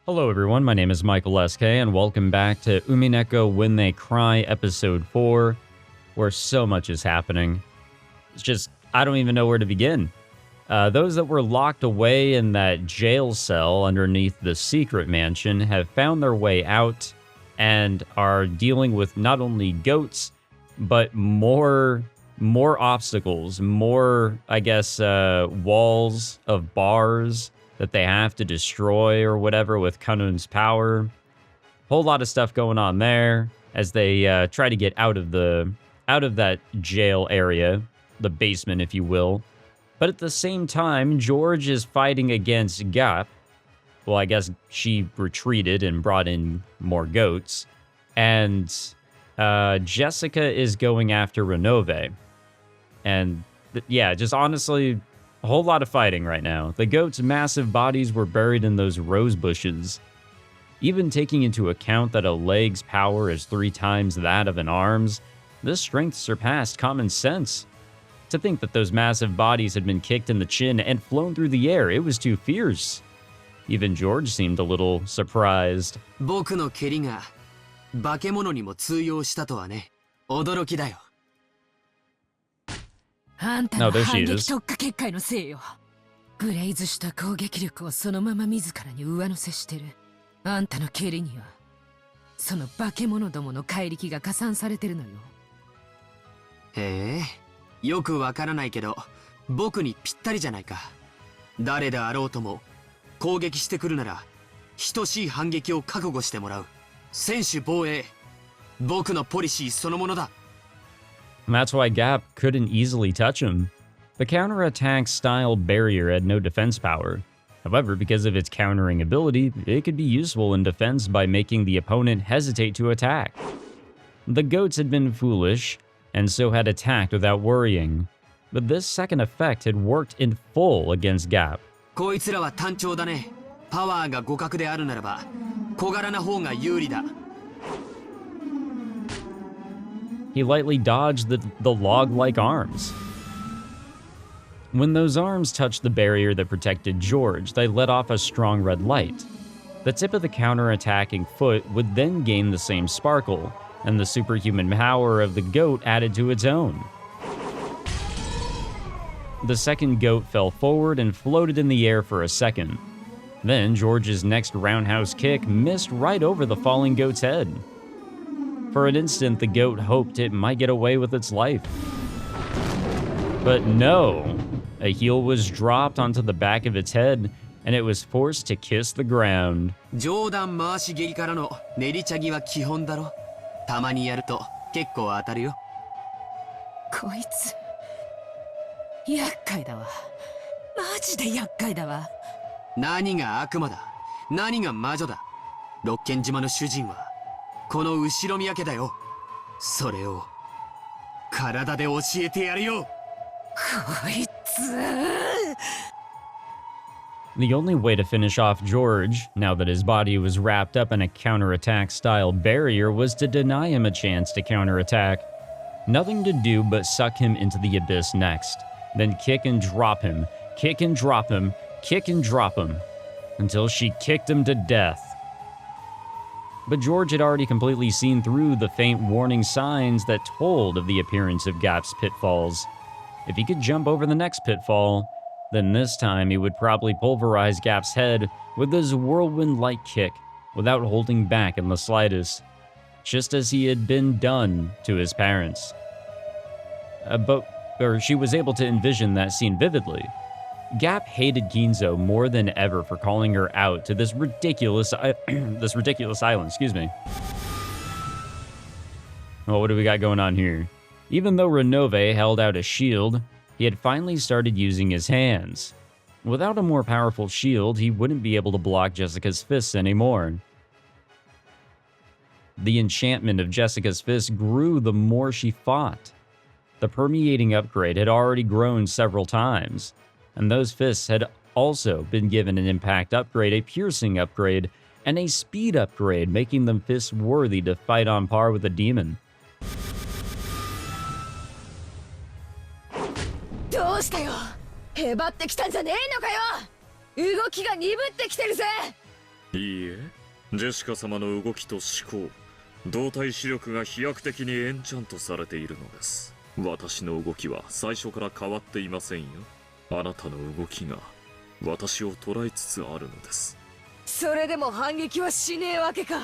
Hello everyone, my name is Michael SK, and welcome back to Umineko When They Cry, Episode 4, where so much is happening. It's just, I don't even know where to begin. Those that were locked away in that jail cell underneath the secret mansion have found their way out and are dealing with not only goats, but more obstacles, more, I guess, walls of bars that they have to destroy or whatever with Kanun's power. Whole lot of stuff going on there as they try to get out of that jail area, the basement, if you will. But at the same time, George is fighting against Gap. Well, I guess she retreated and brought in more goats. And Jessica is going after Renove. And yeah, just honestly, a whole lot of fighting right now. The goats' massive bodies were buried in those rose bushes. Even taking into account that a leg's power is 3 times that of an arm's, this strength surpassed common sense. To think that those massive bodies had been kicked in the chin and flown through the air, it was too fierce. Even George seemed a little surprised. No, there she is. グレイズした攻撃力をそのまま自らに上乗せしてる。あんたの蹴りにはその化け物どもの怪力が加算されてるのよ。へえ、よくわからないけど、僕にぴったりじゃないか。誰であろうとも攻撃してくるなら等しい反撃を覚悟してもらう。専守防衛、僕のポリシーそのものだ。 And that's why Gap couldn't easily touch him. The counterattack style barrier had no defense power. However, because of its countering ability, it could be useful in defense by making the opponent hesitate to attack. The goats had been foolish, and so had attacked without worrying. But this second effect had worked in full against Gap. こいつらは単調だね。パワーが互角であるならば、小柄な方が有利だ。 He lightly dodged the log-like arms. When those arms touched the barrier that protected George, they let off a strong red light. The tip of the counter-attacking foot would then gain the same sparkle, and the superhuman power of the goat added to its own. The second goat fell forward and floated in the air for a second. Then George's next roundhouse kick missed right over the falling goat's head. For an instant, the goat hoped it might get away with its life. But no, a heel was dropped onto the back of its head, and it was forced to kiss the ground. 上段回し蹴りからの練りチャギは基本だろ。たまにやると結構当たるよ。こいつ厄介だわ。マジで厄介だわ。何が悪魔だ、何が魔女だ。六軒島の主人はこの後ろ宮家だよ。それを体で教えてやるよ。こいつ。 The only way to finish off George, now that his body was wrapped up in a counterattack style barrier, was to deny him a chance to counterattack. Nothing to do but suck him into the abyss next, then kick and drop him, kick and drop him, kick and drop him, until she kicked him to death. But George had already completely seen through the faint warning signs that told of the appearance of Gap's pitfalls. If he could jump over the next pitfall, then this time he would probably pulverize Gap's head with his whirlwind-like kick without holding back in the slightest, just as he had been done to his parents. She was able to envision that scene vividly. Gap hated Ginzo more than ever for calling her out to this ridiculous island, excuse me. Well, what do we got going on here? Even though Renove held out a shield, he had finally started using his hands. Without a more powerful shield, he wouldn't be able to block Jessica's fists anymore. The enchantment of Jessica's fists grew the more she fought. The permeating upgrade had already grown several times, and those fists had also been given an impact upgrade, a piercing upgrade, and a speed upgrade, making them fists worthy to fight on par with a demon. どうしたよ。へばってきたんじゃねえのかよ。動きが鈍ってきてるぜ。いいえ、ジェシカ様の動きと思考、動体視力が飛躍的にエンチャントされているのです。私の動きは最初から変わっていませんよ。あなたの動きが私を捉えつつあるのです。それでも反撃はしねえわけか。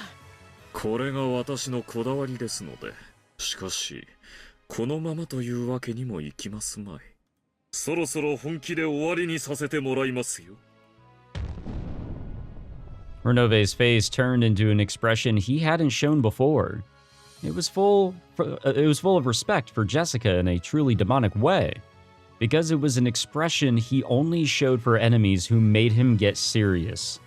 これが私のこだわりですので。しかしこのままというわけにもいきますまい。そろそろ本気で終わりにさせてもらいますよ。Renove's face turned into an expression he hadn't shown before. It was full of respect for Jessica in a truly demonic way, because it was an expression he only showed for enemies who made him get serious.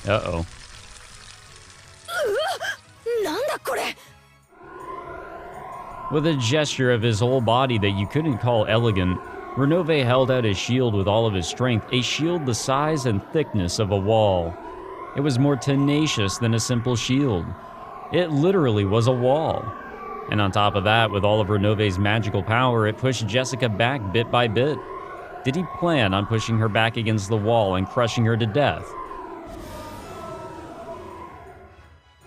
Uh-oh. With a gesture of his whole body that you couldn't call elegant, Renove held out his shield with all of his strength, a shield the size and thickness of a wall. It was more tenacious than a simple shield. It literally was a wall. And on top of that, with all of Renove's magical power, it pushed Jessica back bit by bit. Did he plan on pushing her back against the wall and crushing her to death?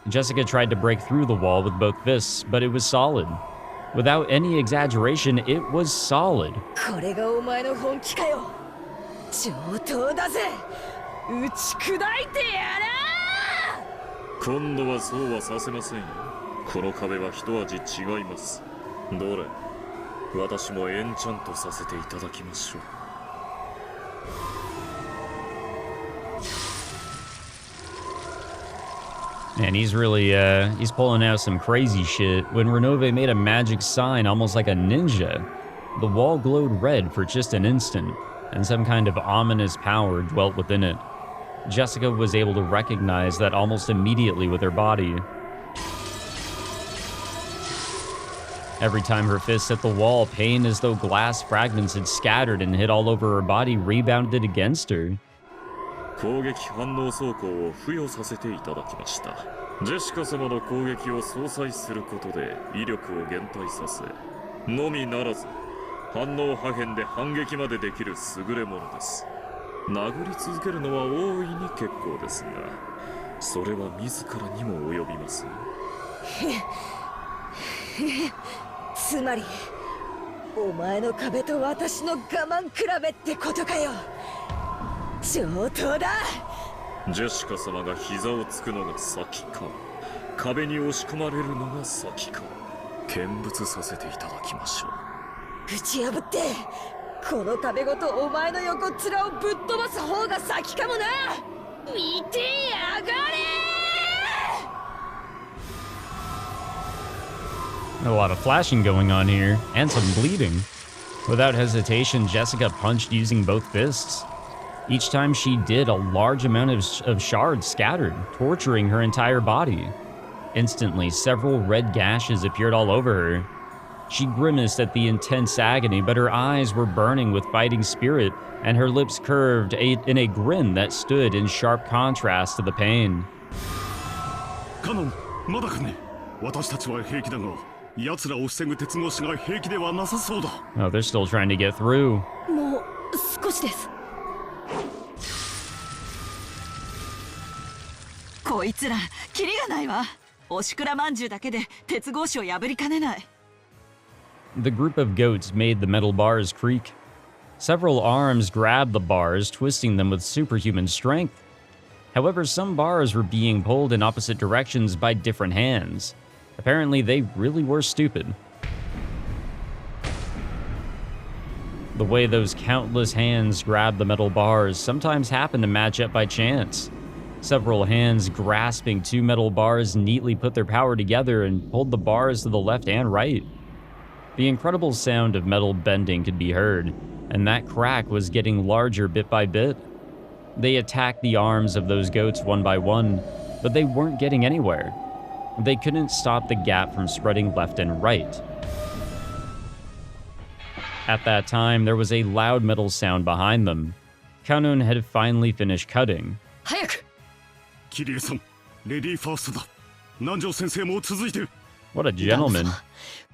Jessica tried to break through the wall with both fists, but it was solid. Without any exaggeration, it was solid. これがお前の本気かよ。上等だぜ。打ち砕いてやらー。今度はそうはさせませんよ。この壁は一味違います。どれ、私もエンチャントさせていただきましょう。Man, he's really, he's pulling out some crazy shit. When Renove made a magic sign almost like a ninja, the wall glowed red for just an instant, and some kind of ominous power dwelt within it. Jessica was able to recognize that almost immediately with her body. Every time her fist hit the wall, pain as though glass fragments had scattered and hit all over her body rebounded against her. 攻撃反応装甲を付与させていただきました。ジェシカ様の攻撃を相殺することで威力を減退させ、のみならず反応破片で反撃までできる優れものです。殴り続けるのは大いに結構ですが、それは自らにも及びます。つまり、お前の壁と私の我慢比べってことかよ。上等だ。ジェシカ様が膝をつくのが先か、壁に押し込まれるのが先か、見物させていただきましょう。打ち破ってこの壁ごとお前の横っ面をぶっ飛ばす方が先かもな。見てやがれ。A lot of flashing going on here, and some bleeding. Without hesitation, Jessica punched using both fists. Each time she did, a large amount of shards scattered, torturing her entire body. Instantly, several red gashes appeared all over her. She grimaced at the intense agony, but her eyes were burning with fighting spirit, and her lips curved in a grin that stood in sharp contrast to the pain. カノン、まだかね。私たちは平気だが、奴らを防ぐ鉄格子が平気ではなさそうだ。Oh, they're still trying to get through. もう少しです。こいつらキリがないわ。おしくらまんじゅうだけで鉄格子を破りかねない。The group of goats made the metal bars creak. Several arms grabbed the bars, twisting them with superhuman strength. However, some bars were being pulled in opposite directions by different hands. Apparently, they really were stupid. The way those countless hands grabbed the metal bars sometimes happened to match up by chance. Several hands grasping two metal bars neatly put their power together and pulled the bars to the left and right. The incredible sound of metal bending could be heard, and that crack was getting larger bit by bit. They attacked the arms of those goats one by one, but they weren't getting anywhere. They couldn't stop the gap from spreading left and right. At that time, there was a loud metal sound behind them. Kanun had finally finished cutting. 早く。キリエさん、レディーファーストだ。南條先生も続いて。What a gentleman.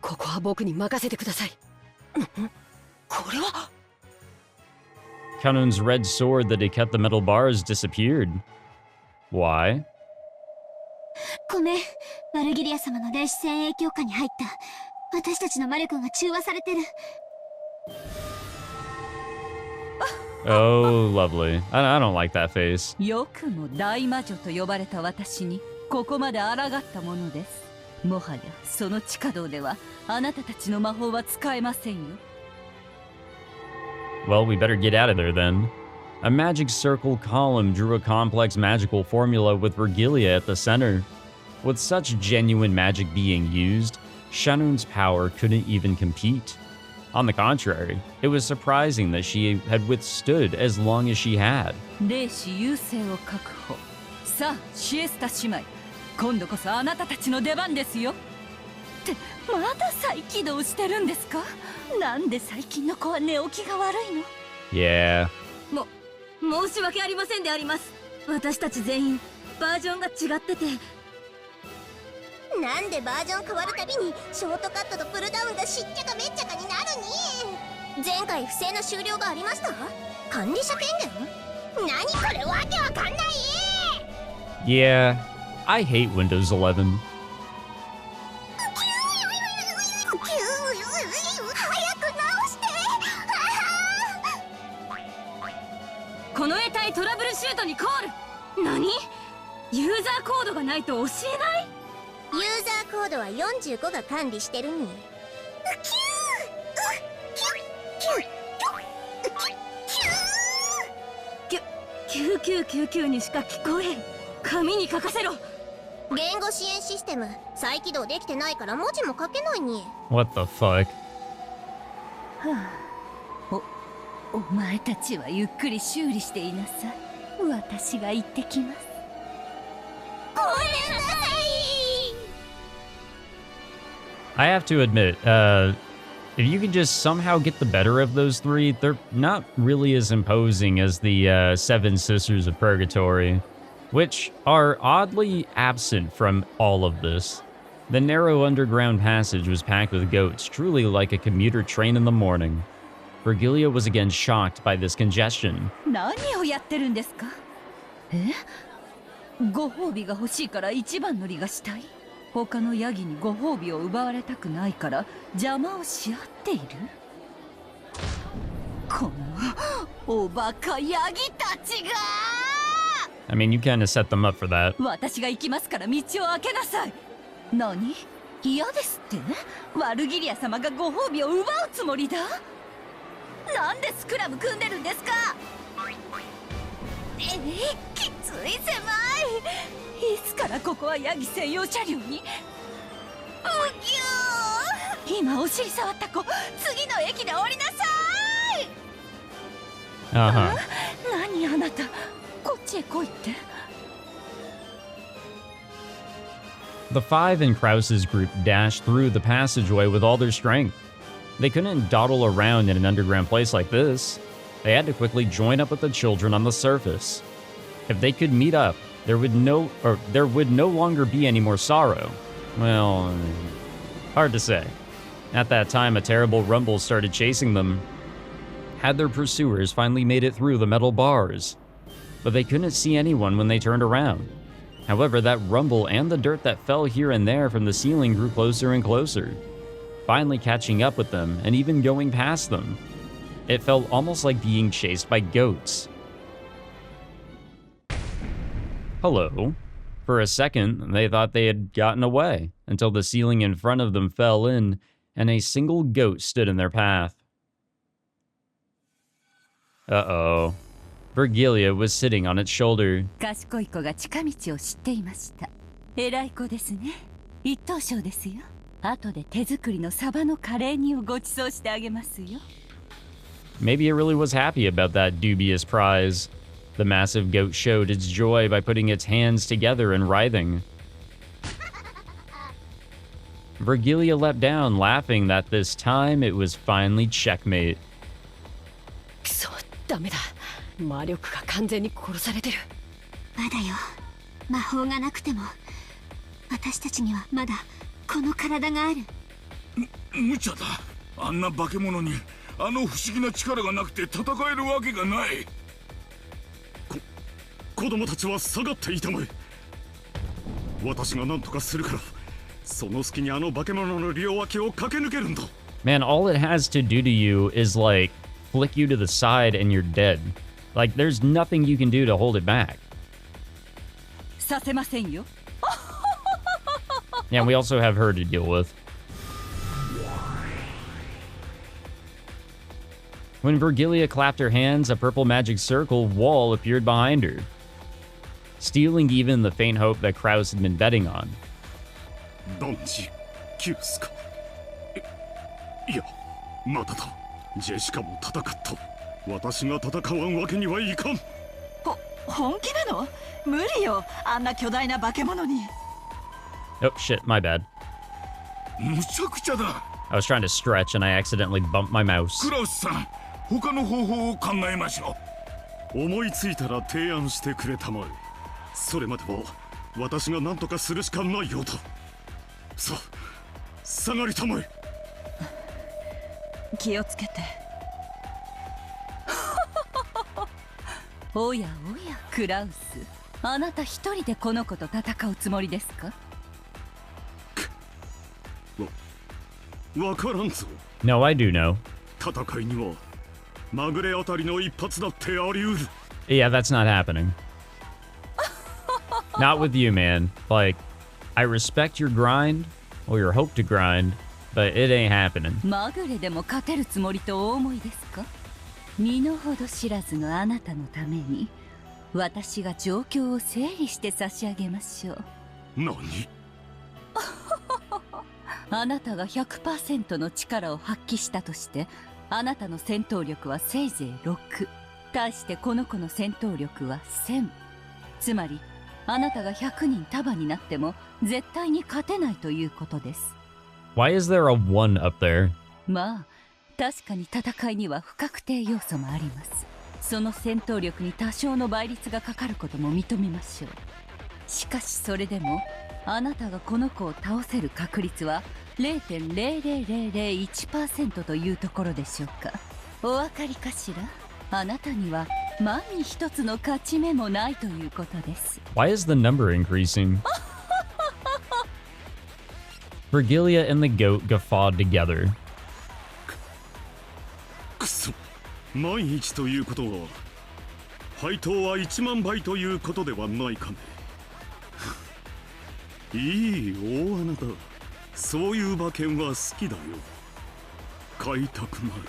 ここは僕に任せてください。これは Kanun's red sword that had cut the metal bars disappeared. Why? ごめん、ワルギリア様の霊視線影響下に入った。私たちの魔力が中和されてる。Oh, lovely. I don't like that face. よくも大魔女と呼ばれた私にここまで抗ったものです。もはやその地下道ではあなたたちの魔法は使えませんよ。Well, we better get out of there then. A magic circle column drew a complex magical formula with Vergilia at the center. With such genuine magic being used, Shanun's power couldn't even compete. On the contrary, it was surprising that she had withstood as long as she had. 霊視優勢を確保。さあ、シエスタ姉妹、今度こそあなたたちの出番ですよ。ってまだ再起動してるんですか？なんで最近の子は寝起きが悪いの？ Yeah. 申し訳ありませんであります。私たち全員バージョンが違ってて。なんでバージョン変わるたびにショートカットとプルダウンがしっちゃかめっちゃかになるに。前回不正の終了がありました？管理者権限？何これわけわかんない。 Yeah, I hate Windows 11. この得体トラブルシュートにコール。何？ユーザーコードがないと教えない？ユーザーコードは45が管理してるに。9999にしか聞こえん。紙に書かせろ。言語支援システム再起動できてないから文字も書けないに。 What the fuck? お前たちはゆっくり修理していなさい。私が行ってきます。ごめんなさい。 I have to admit, if you could just somehow get the better of those three, they're not really as imposing as the Seven Sisters of Purgatory, which are oddly absent from all of this. The narrow underground passage was packed with goats, truly like a commuter train in the morning. Vergilia was again shocked by this congestion. 何をやってるんですか？え？ご褒美が欲しいから一番乗りがしたい？他のヤギにご褒美を奪われたくないから邪魔をし合っている？このおバカヤギたちが！ I mean, you kind of set them up for that. 私が行きますから道を開けなさい。何？嫌ですって？ワルギリア様がご褒美を奪うつもりだ？なんでスクラム組んでるんですか？きつい狭い。いつからここはヤギ専用車両に？うぎゅー。今お尻触った子、次の駅で降りなさい。Uh-huh. 何あなた、こっちへ来いって。 The five in Krause's group dashed through the passageway with all their strength. They couldn't dawdle around in an underground place like this. They had to quickly join up with the children on the surface. If they could meet up, there would no longer be any more sorrow. Well, hard to say. At that time, a terrible rumble started chasing them. Had their pursuers finally made it through the metal bars? But they couldn't see anyone when they turned around. However, that rumble and the dirt that fell here and there from the ceiling grew closer and closer, finally catching up with them and even going past them. It felt almost like being chased by goats. Hello. For a second, they thought they had gotten away, until the ceiling in front of them fell in, and a single goat stood in their path. Uh-oh. Vergilia was sitting on its shoulder. 賢い子が近道を知っていました。偉い子ですね。一等賞ですよ。後で手作りのサバのカレー煮をご馳走してあげますよ。Maybe it really was happy about that dubious prize. The massive goat showed its joy by putting its hands together and writhing. Vergilia leapt down, laughing that this time it was finally checkmate. くそ、ダメだ。魔力が完全に殺されてる。まだよ。魔法がなくても私たちにはまだこの体がある。無茶だ。あんな化け物にあの不思議な力がなくて戦えるわけがない。子供たちは下がっていたまえ。私が何とかするから、その隙にあの化け物の両脇を駆け抜けるんだ。 Man, all it has to do to you is like flick you to the side and you're dead. Like there's nothing you can do to hold it back. させませんよ。 Yeah, we also have her to deal with. When Virgilia clapped her hands, a purple magic circle wall appeared behind her, stealing even the faint hope that Kraus had been betting on. 断じキュースか。いや、まだだ。ジェシカも戦った。私が戦わんわけにはいかん。本気なの？無理よ、あんな巨大な化け物に。 Oh shit, my bad. むちゃくちゃだ。 I was trying to stretch and I accidentally bumped my mouse. クラウスさん、他の方法を考えましょう。思いついたら提案してくれたまえ。それまでは私が何とかするしかないようだ。さあ、下がりたまえ。気をつけて。おやおや、クラウス、あなた一人でこの子と戦うつもりですか？わからんぞ。 No, I do know. 戦いにはまぐれあたりの一発だってあり得る。 Yeah, that's not happening. Not with you, man. Like, I respect your grind, or your hope to grind, but it ain't happening. まぐれでも勝てるつもりとお思いですか？身の程知らずのあなたのために私が状況を整理して差し上げましょう。何？あなたが 100% の力を発揮したとしてあなたの戦闘力はせいぜい6、対してこの子の戦闘力は1000。つまりあなたが100人束になっても絶対に勝てないということです。 Why is there a 1 up there? まあ確かに戦いには不確定要素もあります。その戦闘力に多少の倍率がかかることも認めましょう。しかしそれでもあなたがこの子を倒せる確率は 0.00001% というところでしょうか。お分かりかしら？あなたには万に一つの勝ち目もないということです。 Why is the number increasing? Virgilia and the goat guffawed together. くそ、万一ということは配当は1万倍ということではないかね。いい大穴だ。そういう馬券は好きだよ。買いたくなる。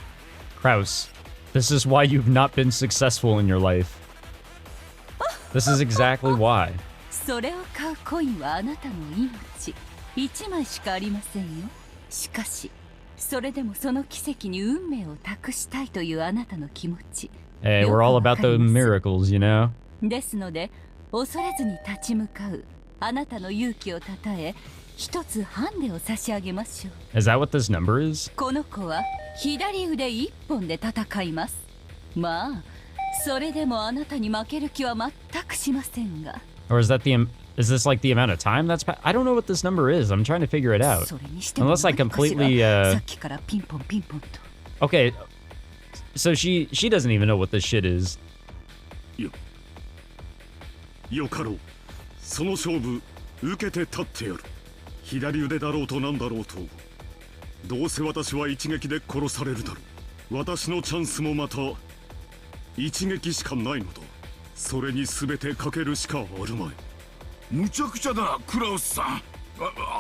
Kraus, this is why you've not been successful in your life. This is exactly why. それを買うコインはあなたの命。1枚しかありませんよ。しかしそれでもその奇跡に運命を託したいというあなたの気持ち。 Hey, we're all about the miracles, you know? ですので恐れずに立ち向かうあなたの勇気をたたえ一つハンデを差し上げましょう。 Is that what this number is? この子は左腕一本で戦います。まあそれでもあなたに負ける気は全くしませんが。 Or is that is this like the amount of time that's I don't know what this number is. I'm trying to figure it out. それにしても Unless I 何かしら completely さっきからピンポンピンポンと。 Okay, so she doesn't even know what this shit is. よかろう。その勝負受けて立ってやる。左腕だろうとなんだろうと、どうせ私は一撃で殺されるだろう。私のチャンスもまた一撃しかないのだ。それに全てかけるしかあるまい。むちゃくちゃだ、クラウスさん。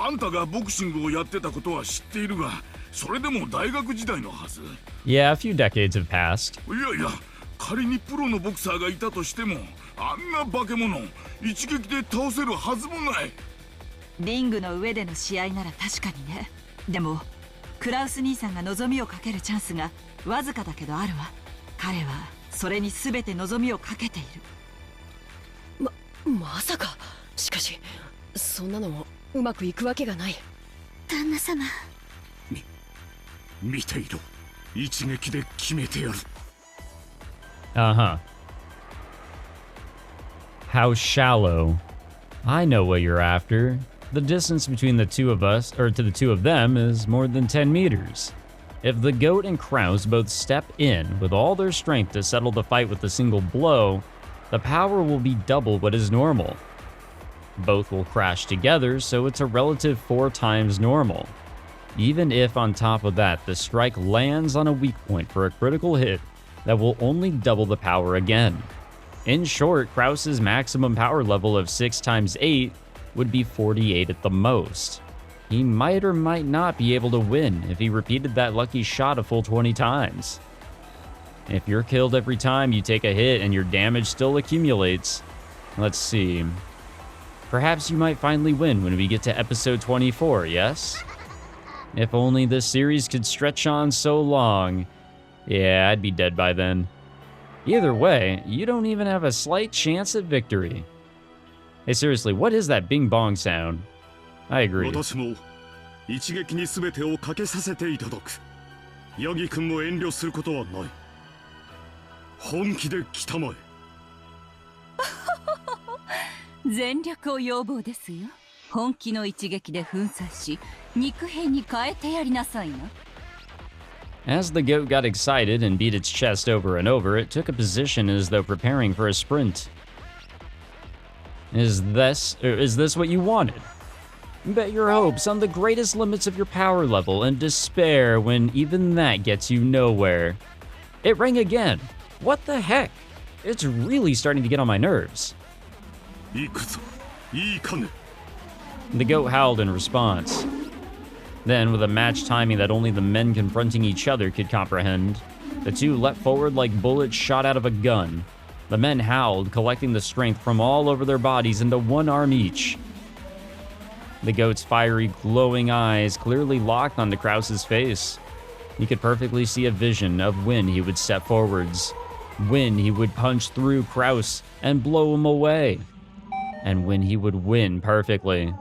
あんたがボクシングをやってたことは知っているが、それでも大学時代のはず。 Yeah, a few decades have passed. いやいや、仮にプロのボクサーがいたとしても、あんな化け物一撃で倒せるはずもない。リングの上での試合なら確かにね。でもクラウス兄さんが望みをかけるチャンスがわずかだけどあるわ。彼はそれに全て望みをかけている。まさか。しかしそんなのもうまくいくわけがない。旦那様、見ていろ。一撃で決めてやる。 Uh-huh. How shallow. I know what you're after. The distance between the two of us, or to the two of them, is more than 10 meters. If the goat and Kraus both step in with all their strength to settle the fight with a single blow, the power will be double what is normal. Both will crash together, so it's a relative 4 times normal. Even if on top of that, the strike lands on a weak point for a critical hit, that will only double the power again. In short, Kraus's maximum power level of 6 times 8 would be 48 at the most. He might or might not be able to win if he repeated that lucky shot a full 20 times. If you're killed every time you take a hit and your damage still accumulates, let's see. Perhaps you might finally win when we get to episode 24, yes? If only this series could stretch on so long. Yeah, I'd be dead by then. Either way, you don't even have a slight chance at victory. Hey, seriously, what is that bing bong sound? I agree. 私も一撃に全てをかけさせていただく。ヤギ君も遠慮することはない。本気で来たまえ。全力を要望ですよ。本気の一撃で粉砕し、肉片に変えてやりなさいな。As the goat got excited and beat its chest over and over, it took a position as though preparing for a sprint. Is this what you wanted? Bet your hopes on the greatest limits of your power level and despair when even that gets you nowhere. It rang again. What the heck? It's really starting to get on my nerves. The goat howled in response. Then, with a match timing that only the men confronting each other could comprehend, the two leapt forward like bullets shot out of a gun. The men howled, collecting the strength from all over their bodies into one arm each. The goat's fiery, glowing eyes clearly locked onto Kraus's face. He could perfectly see a vision of when he would step forwards, when he would punch through Kraus and blow him away, and when he would win perfectly.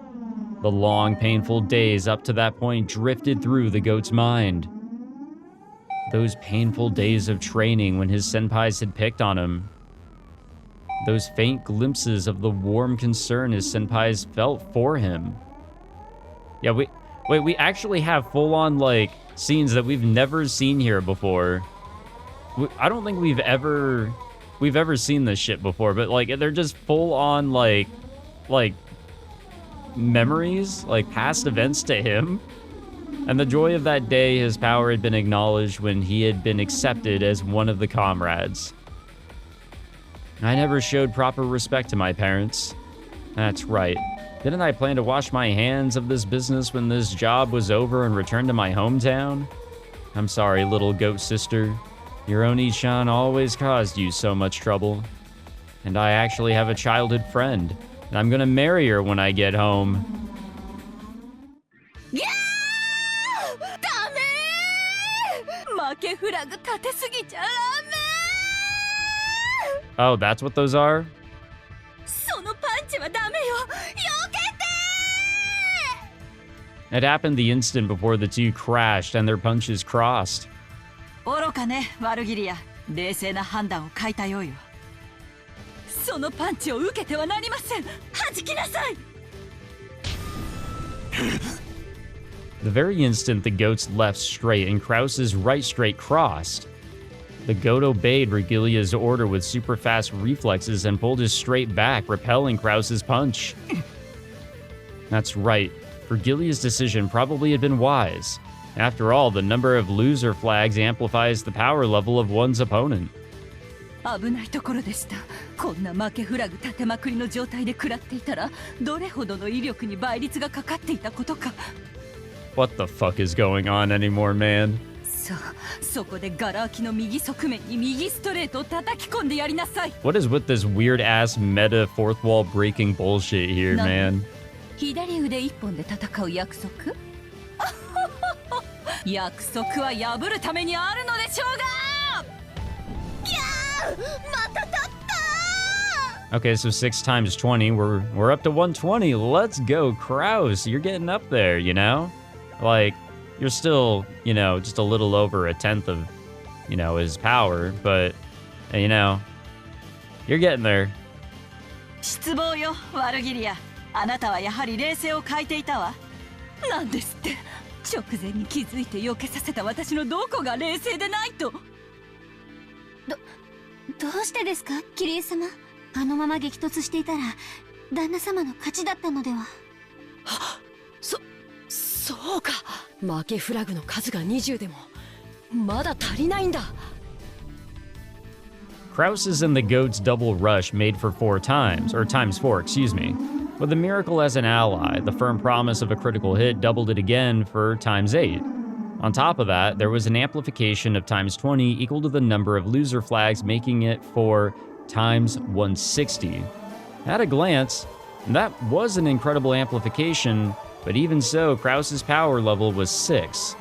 The long, painful days up to that point drifted through the goat's mind. Those painful days of training when his senpais had picked on him. Those faint glimpses of the warm concern his senpais felt for him. Yeah, we actually have full-on, like, scenes that we've never seen here before. I don't think we've ever seen this shit before, but, like, they're just full-on, like, memories, like, past events to him. And the joy of that day, his power had been acknowledged when he had been accepted as one of the comrades. I never showed proper respect to my parents. That's right. Didn't I plan to wash my hands of this business when this job was over and return to my hometown? I'm sorry, little goat sister. Your Oni-chan always caused you so much trouble. And I actually have a childhood friend, and I'm gonna marry her when I get home. Oh, that's what those are? It happened the instant before the two crashed and their punches crossed. 愚かね、ワルギリア。冷静な判断を欠いたようよ。そのパンチを受けてはなりません。弾きなさい。The very instant the goat's left straight and Kraus's right straight crossed, the goat obeyed Regilia's order with super fast reflexes and pulled his straight back, repelling Kraus's punch. That's right. Regilia's decision probably had been wise. After all, the number of loser flags amplifies the power level of one's opponent. 危ないところでした。こんな負けフラグ立てまくりの状態で食らっていたら、どれほどの威力に倍率がかかっていたことか。What the fuck is going on anymore, man? さあ、そこでガラ空きの右側面に右ストレートを叩き込んでやりなさい。What is with this weird ass meta fourth wall breaking bullshit here, man? 左腕一本で戦う約束？約束は破るためにあるのでしょうが！ Okay, so 6 times 20, we're up to 120. Let's go, Kraus. You're getting up there, you know? Like, you're still, you know, just a little over a tenth of, you know, his power, but, you know, you're getting there. 失望よ、ワルギリア。あなたはやはり冷静を欠いていたわ。なんですって。直前に気づいて避けさせた私のどこが冷静でないと。どうしてですか、キリエ様。あのまま激突していたら旦那様の勝ちだったのでは。そうか。負けフラグの数が20でもまだ足りないんだ。Krause's and the Goat's double rush made for 4 times, or times 4, excuse me. With the Miracle as an ally, the firm promise of a critical hit doubled it again for times 8. On top of that, there was an amplification of times 20 equal to the number of loser flags, making it for times 160. At a glance, that was an incredible amplification, but even so, Krause's power level was 6.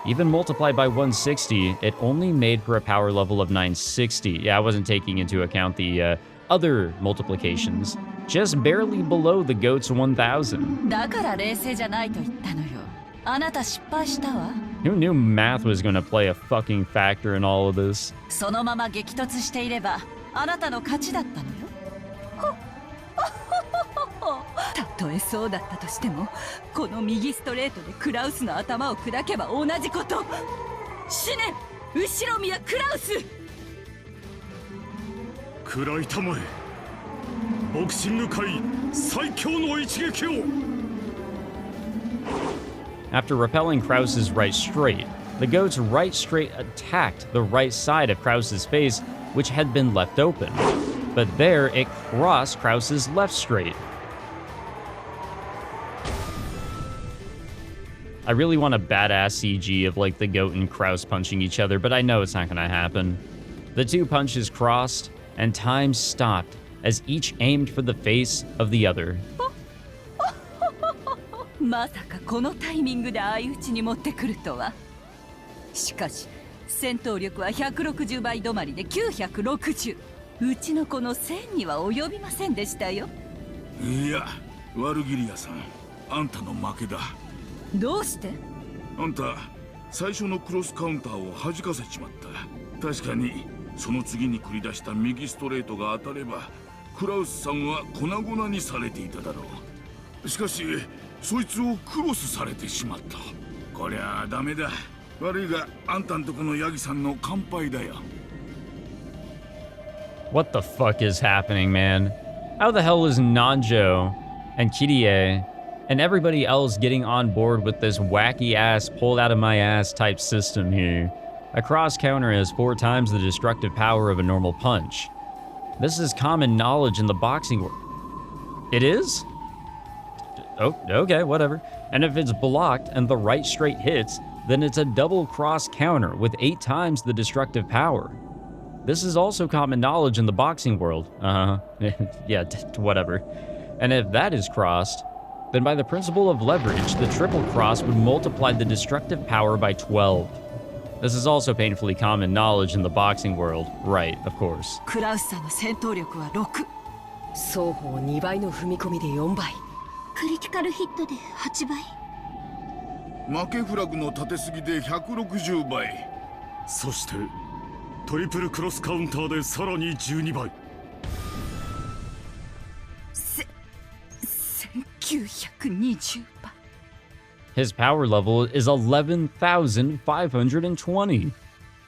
Even multiplied by 160, it only made for a power level of 960. Yeah, I wasn't taking into account the other multiplications. Just barely below the Goat's 1000. だから冷静じゃないと言ったのよ。あなた失敗したわ。Who knew math was going to play a fucking factor in all of this? そのまま激突していればあなたの勝ちだったのよ。たとえそうだったとしても、この右ストレートでクラウスの頭を砕けば同じこと。死ね、後ろ宮クラウス。食らいたまえ、ボクシング界最強の一撃を。After repelling Krause's right straight, the Goat's right straight attacked the right side of Krause's face, which had been left open. But there, it crossed Krause's left straight. I really want a badass CG of like the Goat and Krause punching each other, but I know it's not gonna happen. The two punches crossed, and time stopped as each aimed for the face of the other. まさかこのタイミングで相打ちに持ってくるとは。しかし戦闘力は160倍止まりで960。うちのこの1000には及びませんでしたよ。いや、ワルギリアさん、あんたの負けだ。どうして？あんた最初のクロスカウンターを弾かせちまった。確かにその次に繰り出した右ストレートが当たればクラウスさんは粉々にされていただろう。しかしそいつをクロスされてしまった。こりゃダメだ。悪いがあんたんとこのヤギさんの乾杯だよ。What the fuck is happening, man? How the hell is Nanjo and Kirie and everybody else getting on board with this wacky ass pulled out of my ass type system here? A cross counter has 4 times the destructive power of a normal punch. This is common knowledge in the boxing world. It is? Oh, okay, whatever. And if it's blocked and the right straight hits, then it's a double cross counter with 8 times the destructive power. This is also common knowledge in the boxing world. Yeah, whatever. And if that is crossed, then by the principle of leverage, the triple cross would multiply the destructive power by 12. This is also painfully common knowledge in the boxing world. Right, of course. クラウスさんの戦闘力は6。双方2倍の踏み込みで4倍。クリティカルヒットで8倍。負けフラグの立てすぎで160倍。そしてトリプルクロスカウンターでさらに12倍。1920倍。 His power level is 11,520.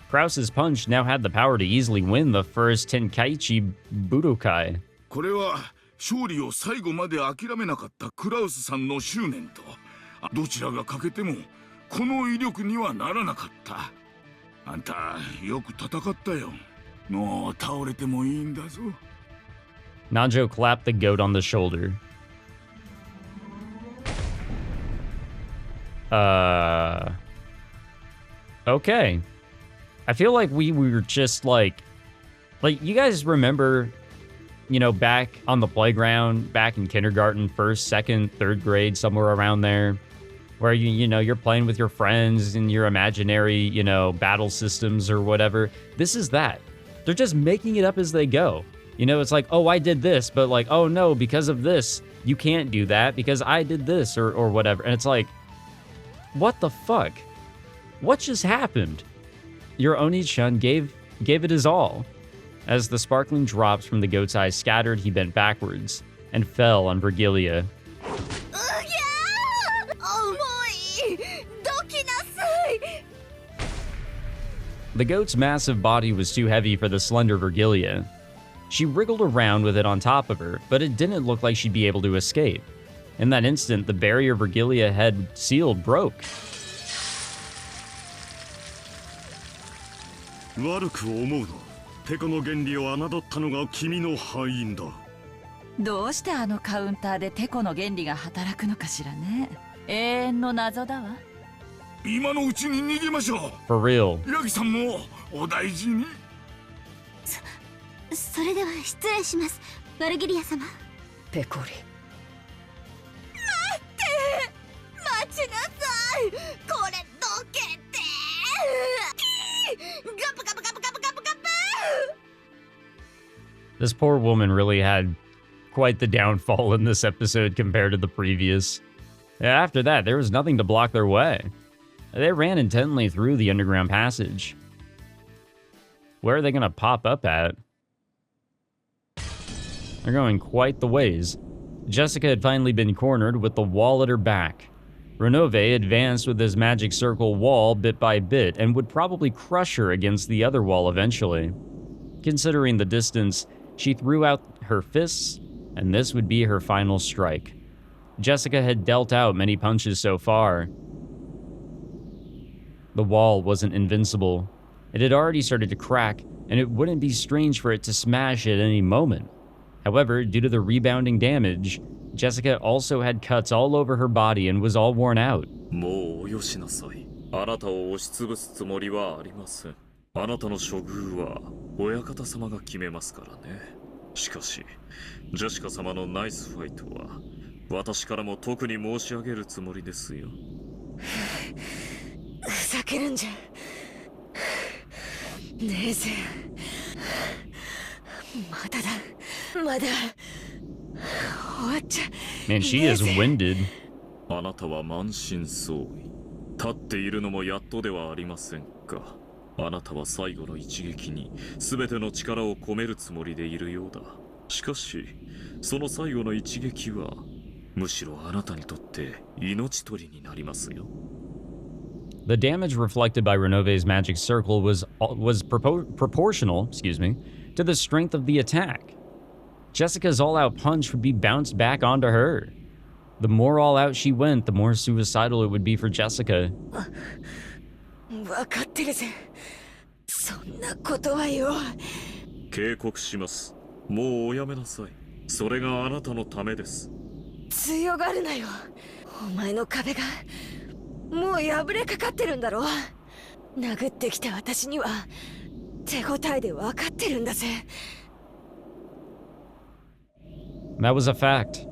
Krause's punch now had the power to easily win the first Tenkaichi Budokai. これは勝利を最後まで諦めなかったクラウスさんの執念と、どちらが欠けてもこの威力にはならなかった。あんたよく戦ったよ。もう倒れてもいいんだぞ。Nanjo clapped the goat on the shoulder. Okay. I feel like we were just like you guys remember, you know, back on the playground, back in kindergarten, first, second, third grade, somewhere around there, where you know, you're playing with your friends in your imaginary, you know, battle systems or whatever. This is that. They're just making it up as they go. You know, it's like, oh, I did this, but like, oh no, because of this, you can't do that because I did this or whatever. And it's like, what the fuck? What just happened? Your Oni-chan gave it his all. As the sparkling drops from the goat's eyes scattered, he bent backwards and fell on Virgilia. 重い。ど The goat's massive body was too heavy for the slender Virgilia. She wriggled around with it on top of her, but it didn't look like she'd be able to escape. In that instant, the barrier Virgilia had sealed broke. 悪く思うな。テコの原理を侮ったのが君の敗因だ。どうしてあのカウンターでテコの原理が働くのかしらね。永遠の謎だわ。今のうちに逃げましょう。 For real. ヤギさんもお大事に。それでは失礼します、ワルギリア様。ペコリ。待ちなさい、これどけて。ガブガブガブガブガブガブ。 This poor woman really had quite the downfall in this episode compared to the previous. After that, there was nothing to block their way. They ran intently through the underground passage. Where are they going to pop up at? They're going quite the ways. Jessica had finally been cornered with the wall at her back. Renove advanced with his magic circle wall bit by bit and would probably crush her against the other wall eventually. Considering the distance, she threw out her fists, and this would be her final strike. Jessica had dealt out many punches so far. The wall wasn't invincible. It had already started to crack, and it wouldn't be strange for it to smash at any moment. However, due to the rebounding damage, Jessica also had cuts all over her body and was all worn out. もうおよしなさい。あなたを押しつぶすつもりはありません。あなたの処遇は親方様が決めますからね。しかし、ジェシカ様のナイスファイトは私からも特に申し上げるつもりですよ。ふざけるんじゃねえぜ。まだだ、まだ終わっちゃ。 Man, she is winded. あなたは満身創痍。立っているのもやっとではありませんか。あなたは最後の一撃に全ての力を込めるつもりでいるようだ。しかし、その最後の一撃はむしろあなたにとって命取りになりますよ。The damage reflected by Renove's magic circle was proportional, to the strength of the attack. Jessica's all-out punch would be bounced back onto her. The more all-out she went, the more suicidal it would be for Jessica. わかってるぜ。そんなことはよ。警告します。もうおやめなさい。それがあなたのためです。強がるなよ。お前の壁がもう破れかかってるんだろ。殴ってきた私には手応えで分かってるんだぜ。That was a fact.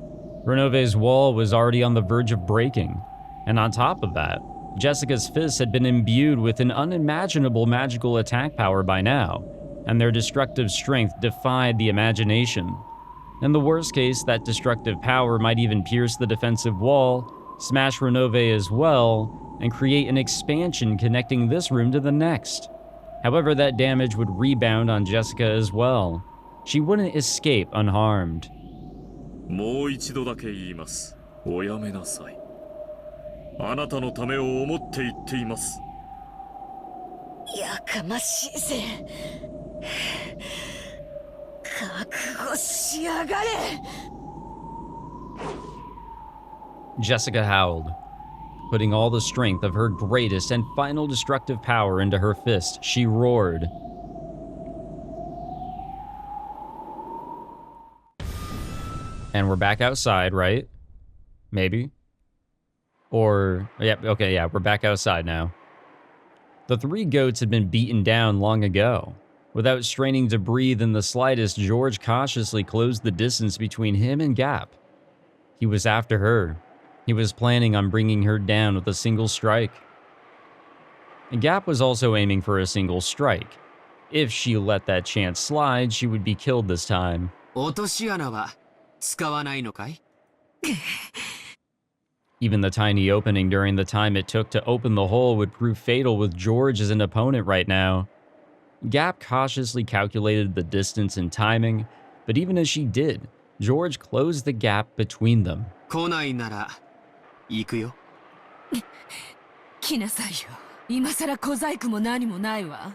Renove's wall was already on the verge of breaking. And on top of that, Jessica's fists had been imbued with an unimaginable magical attack power by now, and their destructive strength defied the imagination. In the worst case, that destructive power might even pierce the defensive wall, smash Renove as well, and create an expansion connecting this room to the next. However, that damage would rebound on Jessica as well. She wouldn't escape unharmed. もう一度だけ言います。おやめなさい。あなたのためを思って言っています。やかましいぜ。覚悟しやがれ。Jessica howled, putting all the strength of her greatest and final destructive power into her fist. She roared. And we're back outside, right? Maybe? Or, yeah, okay, yeah, we're back outside now. The three goats had been beaten down long ago. Without straining to breathe in the slightest, George cautiously closed the distance between him and Gap. He was after her. He was planning on bringing her down with a single strike. Gap was also aiming for a single strike. If she let that chance slide, she would be killed this time. 落とし穴は使わないのかい? Even the tiny opening during the time it took to open the hole would prove fatal with George as an opponent right now. Gap cautiously calculated the distance and timing, but even as she did, George closed the gap between them. 来ないなら行くよ。来なさいよ。今さら小細工も何もないわ。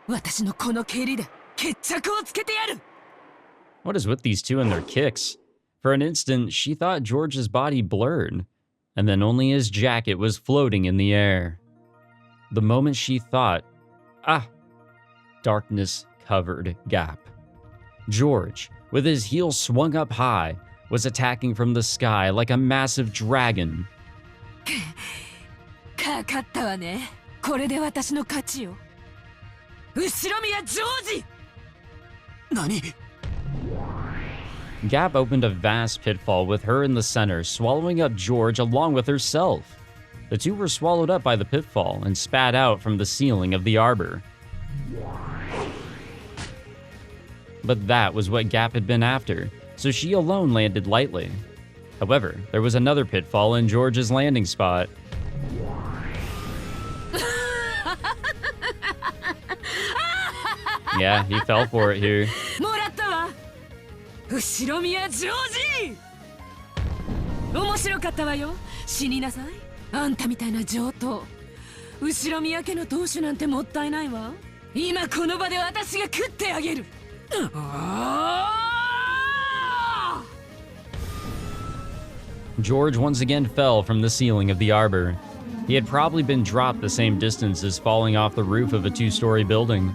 私のこの蹴りで決着をつけてやる。 What is with these two and their kicks? For an instant, she thought George's body blurred, and then only his jacket was floating in the air. The moment she thought, darkness covered Gap. George, with his heels swung up high, was attacking from the sky like a massive dragon. かかったわね。これで私の勝ちよ。後ろ宮ジョージ。何？ Gap opened a vast pitfall with her in the center, swallowing up George along with herself. The two were swallowed up by the pitfall and spat out from the ceiling of the arbor. But that was what Gap had been after, so she alone landed lightly. However, there was another pitfall in George's landing spot. Yeah, he fell for it here. もらったわ。後ろ宮ジョージ。面白かったわよ。死になさい。あんたみたいな上等。後ろ宮家の当主なんてもったいないわ。今この場で私が食ってあげる。George once again fell from the ceiling of the arbor. He had probably been dropped the same distance as falling off the roof of a two-story building.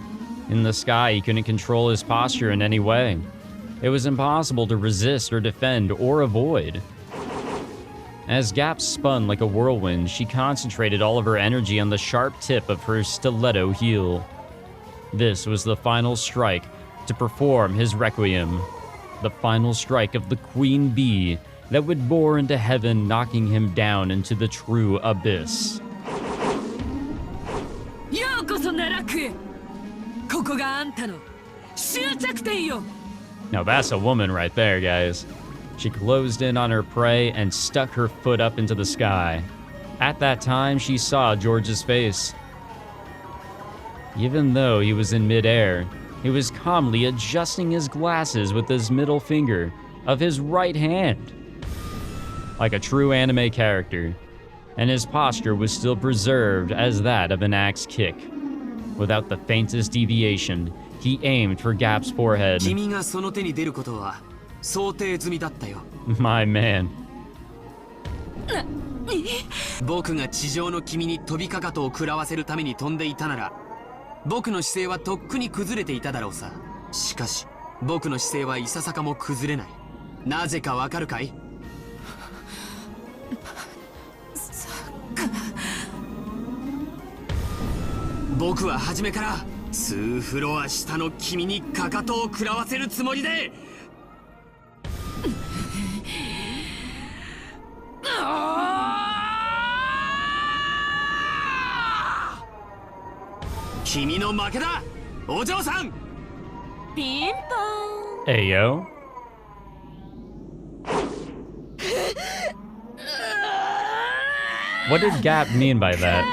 In the sky, he couldn't control his posture in any way. It was impossible to resist or defend or avoid. As Gap spun like a whirlwind, she concentrated all of her energy on the sharp tip of her stiletto heel. This was the final strike to perform his requiem. The final strike of the Queen Bee that would bore into heaven, knocking him down into the true abyss. ようこそ奈落へ。ここがあんたの終着点よ。 Now that's a woman right there, guys. She closed in on her prey and stuck her foot up into the sky. At that time, she saw George's face. Even though he was in midair, he was calmly adjusting his glasses with his middle finger of his right hand, like a true anime character, and his posture was still preserved as that of an axe kick. Without the faintest deviation, he aimed for Gap's forehead. 君がその手に出ることは想定済みだったよ。 My man. 僕が地上の君に飛びかかとを食らわせるために飛んでいたなら、僕の姿勢はとっくに崩れていただろうさ。しかし、僕の姿勢はいささかも崩れない。なぜかわかるかい？僕は初めから2フロア下の君にかかとを食らわせるつもりで。君の負けだ、お嬢さん。ピンポン。 Hey, yo. What did Gap mean by that?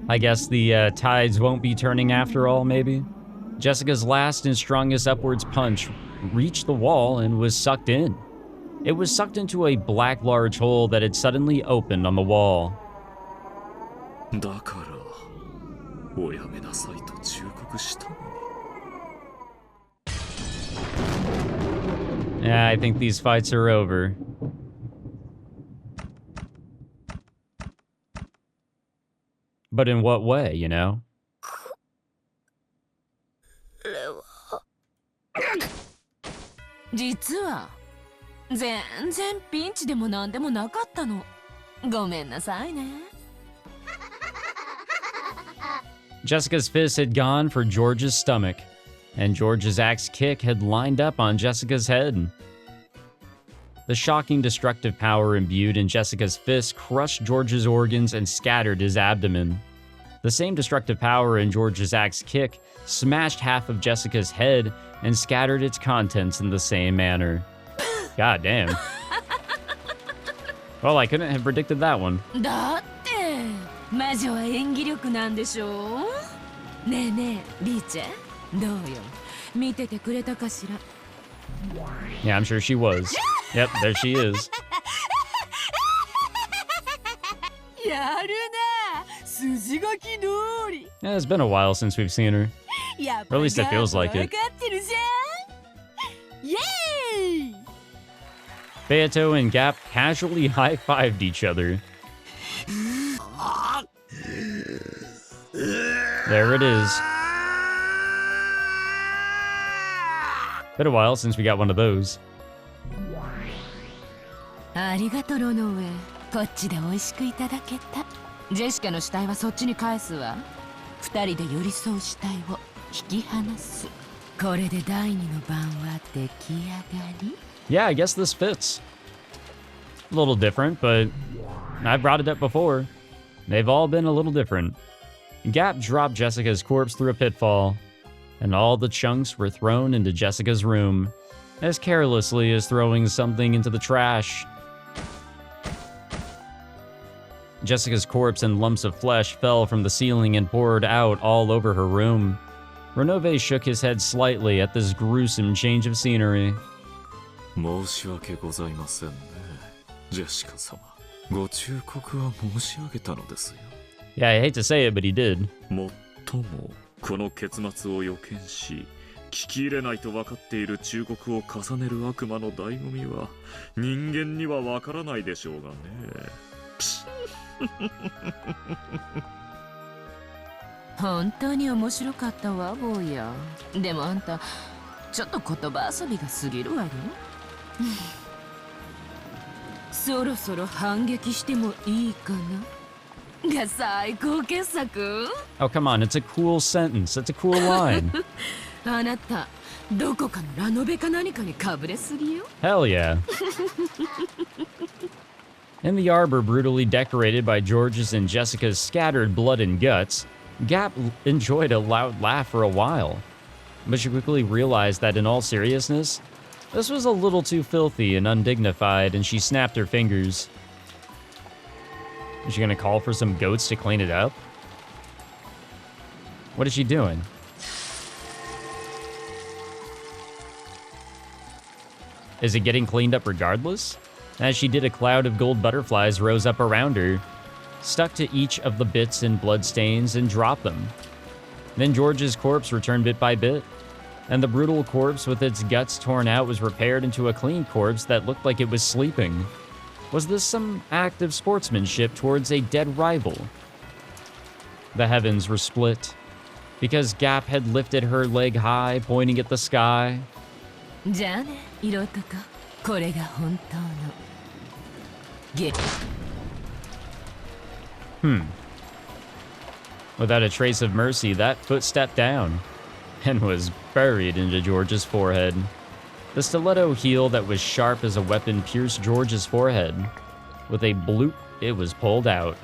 I guess the tides won't be turning after all, maybe? Jessica's last and strongest upwards punch reached the wall and was sucked in. It was sucked into a black large hole that had suddenly opened on the wall. だからおやめなさいと忠告したのに。 Yeah, I think these fights are over. But in what way, you know? 実は全然ピンチでもなんでもなかったの。ごめんなさいね。 Jessica's fist had gone for George's stomach, and George's axe kick had lined up on Jessica's head. The shocking destructive power imbued in Jessica's fist crushed George's organs and scattered his abdomen. The same destructive power in George's axe kick smashed half of Jessica's head and scattered its contents in the same manner. God damn. Well, I couldn't have predicted that one. だって魔女は演技力なんでしょ。ねえねえリーチェ、どうよ、見ててくれたかしら。 Yeah, I'm sure she was. Yep, there she is. やるな、Yeah, it's been a while since we've seen her. Or at least it feels like it. Beato and Gap casually high-fived each other. There it is. Been a while since we got one of those. ありがとうロノウェイ。こっちで美味しくいただけた。ジェシカの死体はそっちに返すわ。二人で寄り添う死体を引き離す。これで第二の晩は出来上がり。Yeah, I guess this fits. A little different, but I brought it up before. They've all been a little different. Gap dropped Jessica's corpse through a pitfall, and all the chunks were thrown into Jessica's room, as carelessly as throwing something into the trash. Jessica's corpse and lumps of flesh fell from the ceiling and poured out all over her room. Renove shook his head slightly at this gruesome change of scenery. 申し訳ございませんね、ジェシカ様。ご忠告は申し上げたのですよ。Yeah, I hate to say it, but he did. もっともこの結末を予見し、聞き入れないと分かっている忠告を重ねる悪魔の醍醐味は人間には分からないでしょうがね。本当に面白かったわ、坊や。でもあんた、ちょっと言葉遊びが過ぎるわよ。そろそろ反撃してもいいかなが最高傑作。 Oh, come on, it's a cool sentence. It's a cool line. あなた、どこかのラノベか何かにかぶれすぎよ。Hell yeah. In the arbor brutally decorated by George's and Jessica's scattered blood and guts, Gap enjoyed a loud laugh for a while. But she quickly realized that in all seriousness, this was a little too filthy and undignified, and she snapped her fingers. Is she gonna call for some goats to clean it up? What is she doing? Is it getting cleaned up regardless? As she did, a cloud of gold butterflies rose up around her, stuck to each of the bits and bloodstains, and dropped them. Then George's corpse returned bit by bit, and the brutal corpse with its guts torn out was repaired into a clean corpse that looked like it was sleeping. Was this some act of sportsmanship towards a dead rival? The heavens were split, because Gap had lifted her leg high, pointing at the sky. じゃあね、色男。これが本当のWithout a trace of mercy, that foot stepped down and was buried into George's forehead. The stiletto heel that was sharp as a weapon pierced George's forehead. With a bloop, it was pulled out.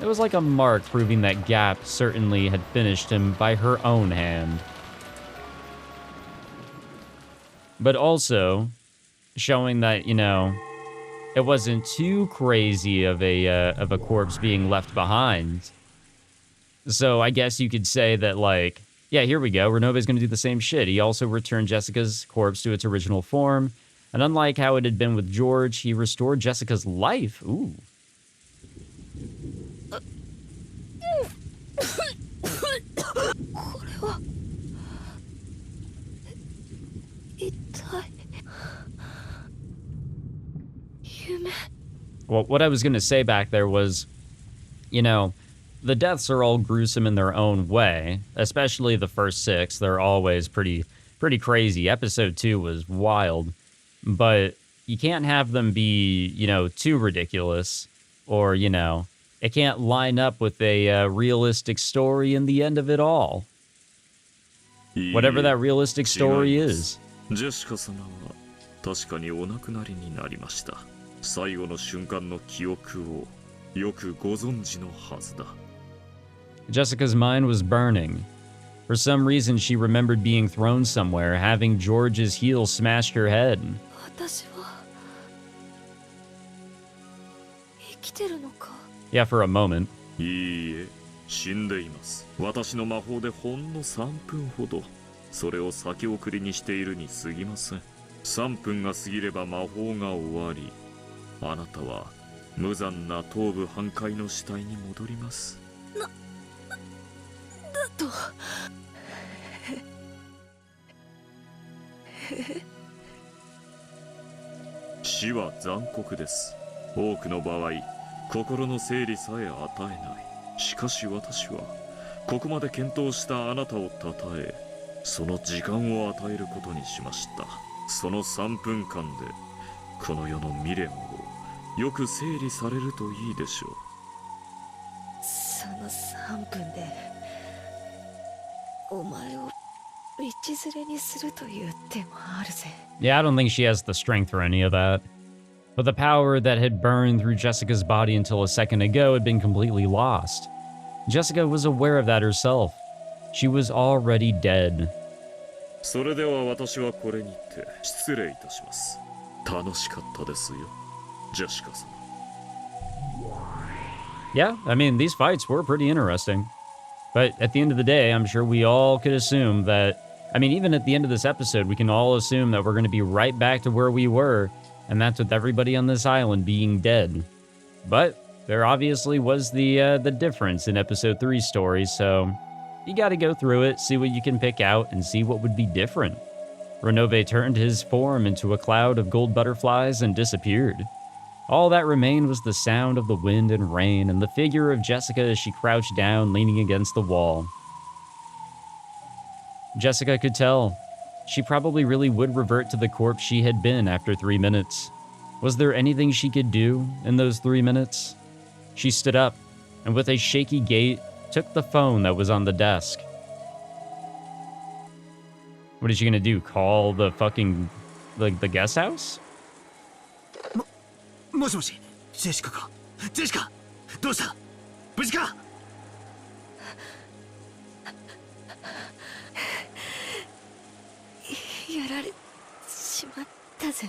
It was like a mark proving that Gap certainly had finished him by her own hand. But also showing that, you know, it wasn't too crazy of a corpse being left behind. So I guess you could say that, like, yeah, here we go. Renove's going to do the same shit. He also returned Jessica's corpse to its original form. And unlike how it had been with George, he restored Jessica's life. Ooh. Well, what I was going to say back there was, you know, the deaths are all gruesome in their own way, especially the first 6. They're always pretty crazy. Episode 2 was wild, but you can't have them be, you know, too ridiculous, or, you know, it can't line up with a realistic story in the end of it all. Whatever that realistic story is. ジェシカ様は確かにお亡くなりになりました。最後の瞬間の記憶をよくご存知のはずだ。Jessica's mind was burning. For some reason, she remembered being thrown somewhere, having George's heel smashed her head. 私は生きてるのか? Yeah, for a moment. いいえ、死んでいます。私の魔法でほんの3分ほど、それを先送りにしているに過ぎません。3分が過ぎれば魔法が終わり、あなたは無残な頭部半壊の死体に戻ります。だと死は残酷です。多くの場合、心の整理さえ与えない。しかし私はここまで検討したあなたをたたえ、その時間を与えることにしました。その3分間でこの世の未練をよく整理されるといいでしょう。その3分でお前を道連れにするという手もあるぜ。 Yeah, I don't think she has the strength for any of that. But the power that had burned through Jessica's body until a second ago had been completely lost. Jessica was aware of that herself. She was already dead. それでは私はこれにて失礼いたします。楽しかったですよ、ジェシカ様。Yeah, I mean, these fights were pretty interesting. But at the end of the day, I'm sure we all could assume that, I mean, even at the end of this episode, we can all assume that we're going to be right back to where we were, and that's with everybody on this island being dead. But there obviously was the difference in episode 3's story, so you got to go through it, see what you can pick out, and see what would be different. Renove turned his form into a cloud of gold butterflies and disappeared. All that remained was the sound of the wind and rain and the figure of Jessica as she crouched down, leaning against the wall. Jessica could tell. She probably really would revert to the corpse she had been after 3 minutes. Was there anything she could do in those 3 minutes? She stood up, and with a shaky gait, took the phone that was on the desk. What is she gonna do, call the fucking, like, the guest house? もしもし、ジェシカか。ジェシカ、どうした？無事か？やられしまったぜ。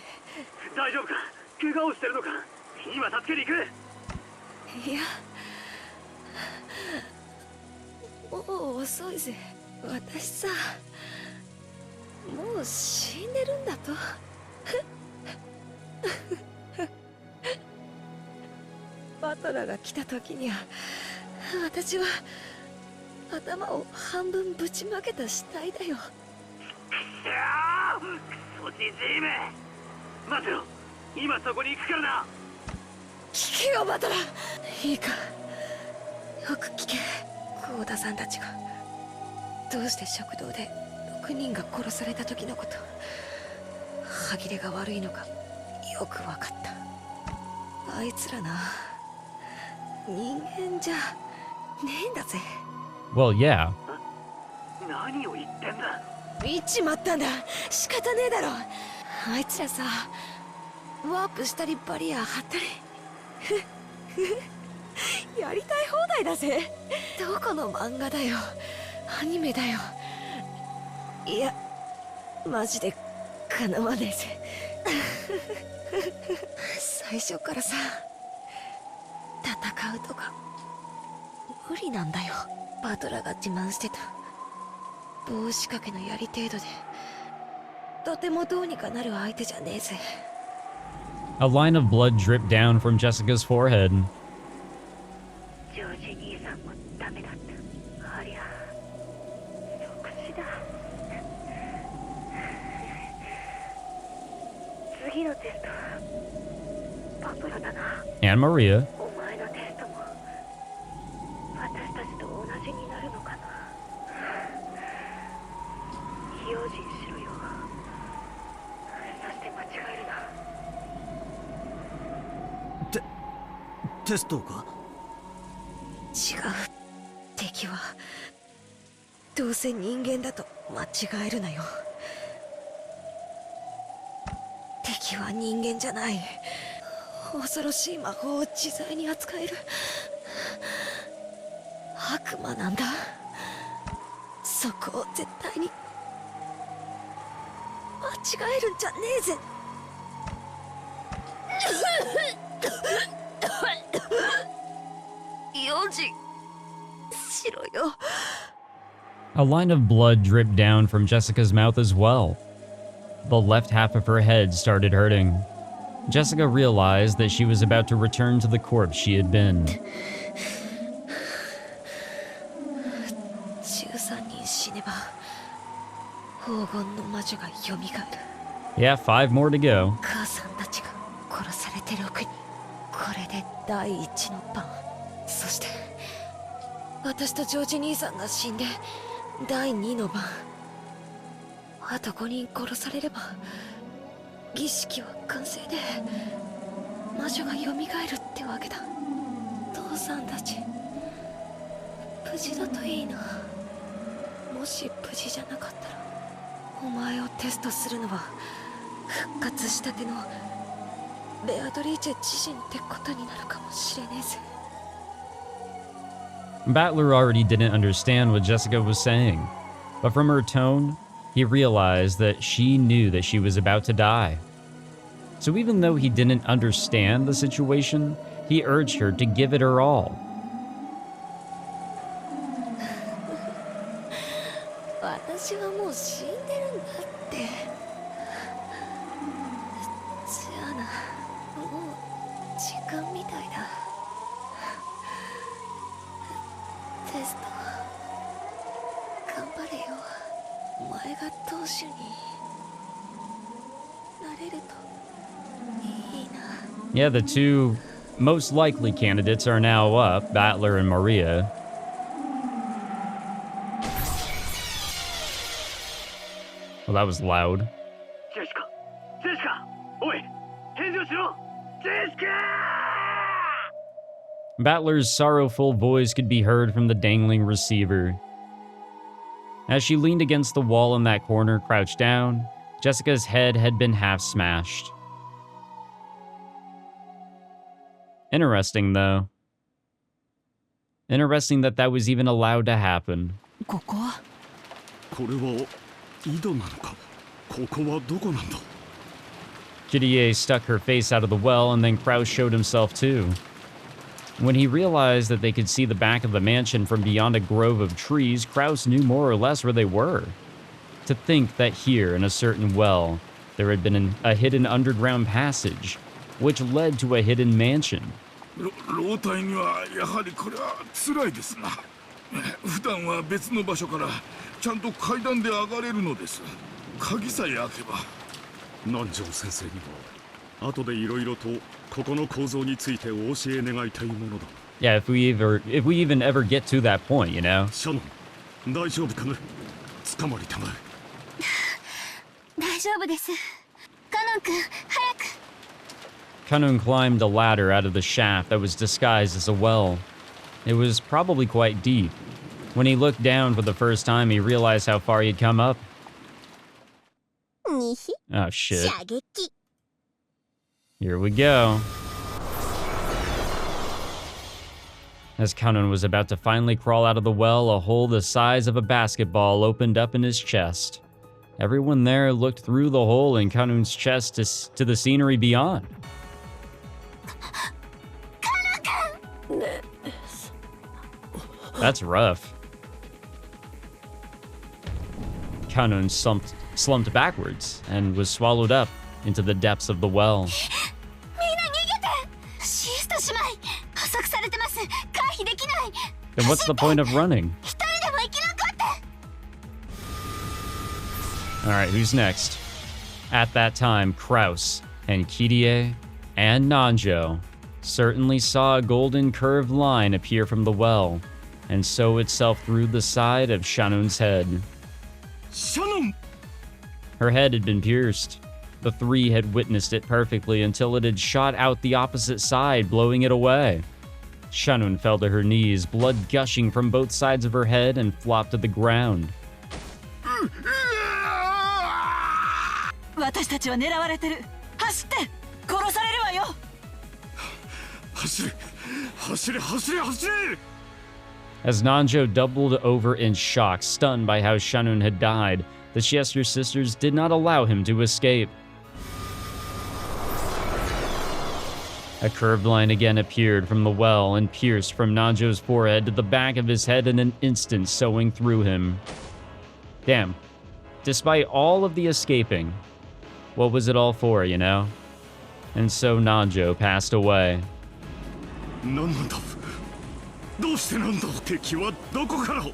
大丈夫か？怪我をしてるのか？今助けに行く。いや、もう遅いぜ。私さ、もう死んでるんだと。バトラーが来た時には、私は頭を半分ぶちまけた死体だよ。クソジジイめ。待てろ、今そこに行くからな。聞けよバトラー。いいか、よく聞け。幸田さんたちがどうして食堂で6人が殺された時のこと、歯切れが悪いのかよく分かった。あいつらな、人間じゃねえんだぜ。 Well, yeah. 何を言ってんだ。言っちまったんだ。仕方ねえだろ。あいつらさ、ワープしたりバリア張ったりやりたい放題だぜ。どこの漫画だよ、アニメだよ。いや、マジでかなわねえぜ。最初からさ、戦うとか無理なんだよ。バトラーが自慢してた棒仕掛けの槍程度でとてもどうにかなる相手じゃねえぜ。 A line of blood dripped down from Jessica's forehead. ジョージ兄さんもダメだった。ありゃ即死だ。次のテストはバトラだな。 And Maria. お前のテストも私たちと同じになるのかな。用心しろよ。そして間違えるな。テストか？違う。敵はどうせ人間だと間違えるなよ。敵は人間じゃない。恐ろしい魔法を自在に扱える悪魔なんだ。そこを絶対に間違えるんじゃねえぜ。用心しろよ。 A line of blood dripped down from Jessica's mouth as well. The left half of her head started hurting. Jessica realized that she was about to return to the corpse she had been. 黄金の魔女が蘇る。 Yeah, 5 more to go. 母さんたちが殺されて6人。これで第1の番。そして私とジョージ兄さんが死んで第2の番。あと5人殺されれば儀式は完成で魔女が蘇るってわけだ。父さんたち無事だといいな。もし無事じゃなかったらお前をテストするのは復活したてのベアドリーチェ自身ってことになるかもしれねえぜ。 Battler already didn't understand what Jessica was saying, but from her tone, he realized that she knew that she was about to die. So even though he didn't understand the situation, he urged her to give it her all. 私はもう死んでるんだって。じゃあな、もう時間みたいだ。テスト頑張れよ。お前が当主になれるといいな。 Yeah, the two most likely candidates are now up, Battler and Maria. Well, that was loud. Jessica! Jessica! Oi! Jessica! Battler's sorrowful voice could be heard from the dangling receiver. As she leaned against the wall in that corner, crouched down, Jessica's head had been half smashed. Interesting, though. Interesting that that was even allowed to happen. ここはこれは井戸なのか。ここはどこなんだ。 Kirie stuck her face out of the well, and then Kraus showed himself too. When he realized that they could see the back of the mansion from beyond a grove of trees, Kraus knew more or less where they were. To think that here, in a certain well, there had been a hidden underground passage, which led to a hidden mansion. 老体にはやはりこれは辛いですな。普段は別の場所からちゃんと階段で上がれるのです。鍵さえ開けば。南條先生には後でいろいろとここの構造についてお教え願いたいものだ。 Yeah, if we even ever get to that point, you know. シャノン、大丈夫かね。捕まりたまえ。大丈夫です。カノン君、早く。 Kanun climbed a ladder out of the shaft that was disguised as a well. It was probably quite deep. When he looked down for the first time, he realized how far he'd come up. にひ、 Oh shit. 射撃。 Here we go. As Kanun was about to finally crawl out of the well, a hole the size of a basketball opened up in his chest. Everyone there looked through the hole in Kanun's chest to the scenery beyond. That's rough. Kanun slumped backwards and was swallowed up into the depths of the well. みんな逃げて。シエスタ姉妹、加速されてます。回避できない。 Then what's the point of running? 一人でも生き残って。 Alright, who's next? At that time, Kraus and Kirie and Nanjo certainly saw a golden curved line appear from the well and sow itself through the side of Shanun's head. シャノン。 Her head had been pierced. The three had witnessed it perfectly until it had shot out the opposite side, blowing it away. Shanun fell to her knees, blood gushing from both sides of her head, and flopped to the ground. 私たちは狙われてる。走って殺されるわよ。走れ走れ走れ走れ。 As Nanjo doubled over in shock, stunned by how Shanun had died, the Siester sisters did not allow him to escape. A curved line again appeared from the well and pierced from Nanjo's forehead to the back of his head in an instant, sewing through him. Damn. Despite all of the escaping, what was it all for, you know? And so Nanjo passed away. 何なんだ。どうしてなんだ。敵はどこから。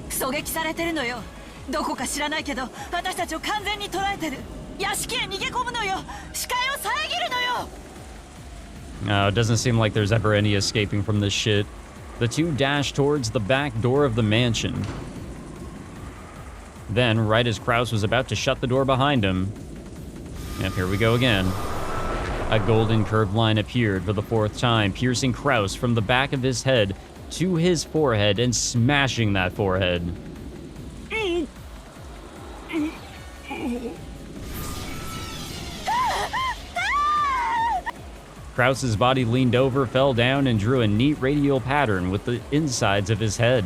狙撃されてるのよ。どこか知らないけど私たちを完全に捉えてる。屋敷へ逃げ込むのよ。視界を遮るのよ。No, it doesn't seem like there's ever any escaping from this shit. The two dash towards the back door of the mansion. Then, right as Kraus was about to shut the door behind him, yep, here we go again. A golden curved line appeared for the fourth time, piercing Kraus from the back of his head to his forehead and smashing that forehead. Kraus's body leaned over, fell down, and drew a neat radial pattern with the insides of his head.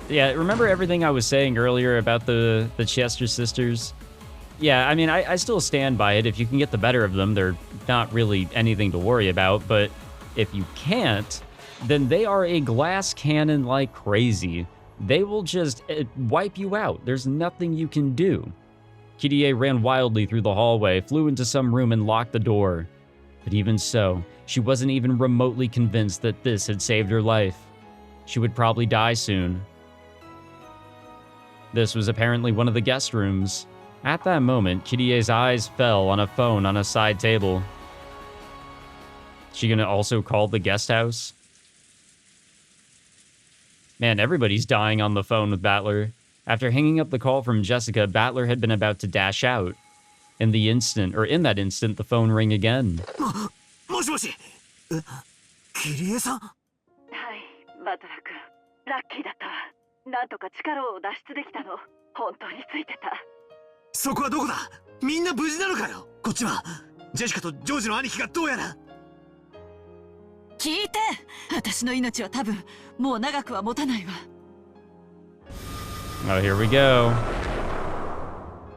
Yeah, remember everything I was saying earlier about the Chester sisters? Yeah, I mean, I still stand by it. If you can get the better of them, they're not really anything to worry about. But if you can't, then they are a glass cannon like crazy. They will just wipe you out. There's nothing you can do. Kirie ran wildly through the hallway, flew into some room, and locked the door. But even so, she wasn't even remotely convinced that this had saved her life. She would probably die soon. This was apparently one of the guest rooms. At that moment, Kirie's eyes fell on a phone on a side table. She gonna also call the guest house? Man, everybody's dying on the phone with Battler. After hanging up the call from Jessica, Battler had been about to dash out. In that instant, the phone rang again. もしもし。キリエさん。はい、バトラ君。ラッキーだったわ。なんとか力を脱出できたの。本当についてた。そこはどこだ？みんな無事なのかよ。こっちはジェシカとジョージの兄貴がどうやら。聞いて。私の命は多分もう長くは持たないわ。Oh, here we go.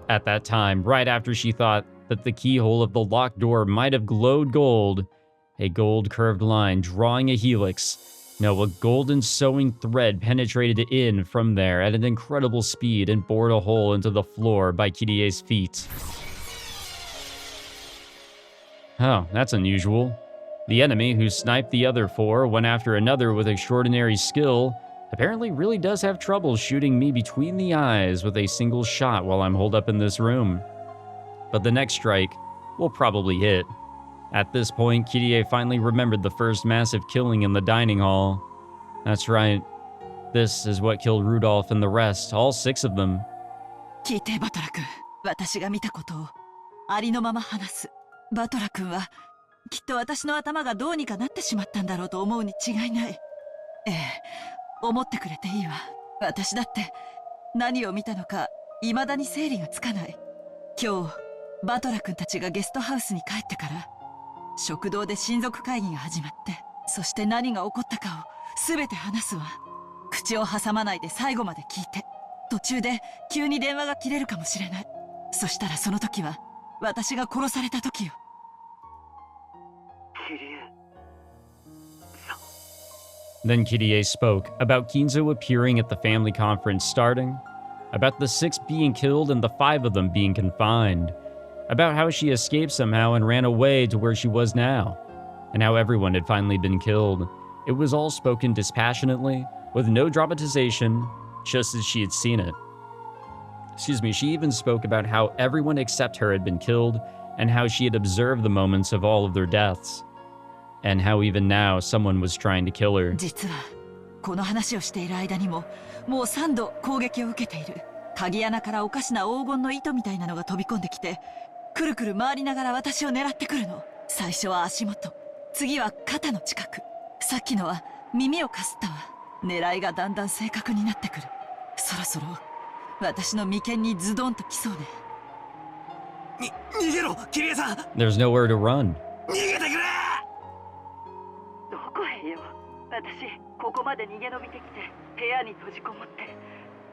At that time, right after she thought that the keyhole of the locked door might have glowed gold, a gold curved line drawing a helix. No, a golden sewing thread penetrated in from there at an incredible speed and bored a hole into the floor by Kirie's feet. Oh, that's unusual. The enemy, who sniped the other four one after another with extraordinary skill, apparently really does have trouble shooting me between the eyes with a single shot while I'm holed up in this room. But the next strike will probably hit. At this point, Kirie finally remembered the first massive killing in the dining hall. That's right. This is what killed Rudolph and the rest, all 6 of them. 聞いて、バトラ君。私が見たことをありのまま話す。バトラ君はきっと私の頭がどうにかなってしまったんだろうと思うに違いない。ええ、思ってくれていいわ。私だって何を見たのか未だに整理がつかない。今日バトラ君たちがゲストハウスに帰ってから食堂で親族会議が始まって、そして何が起こったかを全て話すわ。口を挟まないで最後まで聞いて。途中で急に電話が切れるかもしれない。そしたらその時は私が殺された時よ。Then Kirie spoke about Kinzo appearing at the family conference starting, about the 6 being killed and the 5 of them being confined, about how she escaped somehow and ran away to where she was now, and how everyone had finally been killed. It was all spoken dispassionately, with no dramatization, just as she had seen it. Excuse me, she even spoke about how everyone except her had been killed, and how she had observed the moments of all of their deaths, and how even now someone was trying to kill her. 実はこの話をしている間にももう3度攻撃を受けている。鍵穴からおかしな黄金の糸みたいなのが飛び込んできて、くるくる回りながら私を狙ってくるの。最初は足元、次は肩の近く、さっきのは耳をかすったわ。狙いがだんだん正確になってくる。そろそろ私の眉間にズドンと来そうね。逃げろ、キリエさん。 There's nowhere to run. 逃げてくれ。どこへよ。私ここまで逃げ延びてきて部屋に閉じこもって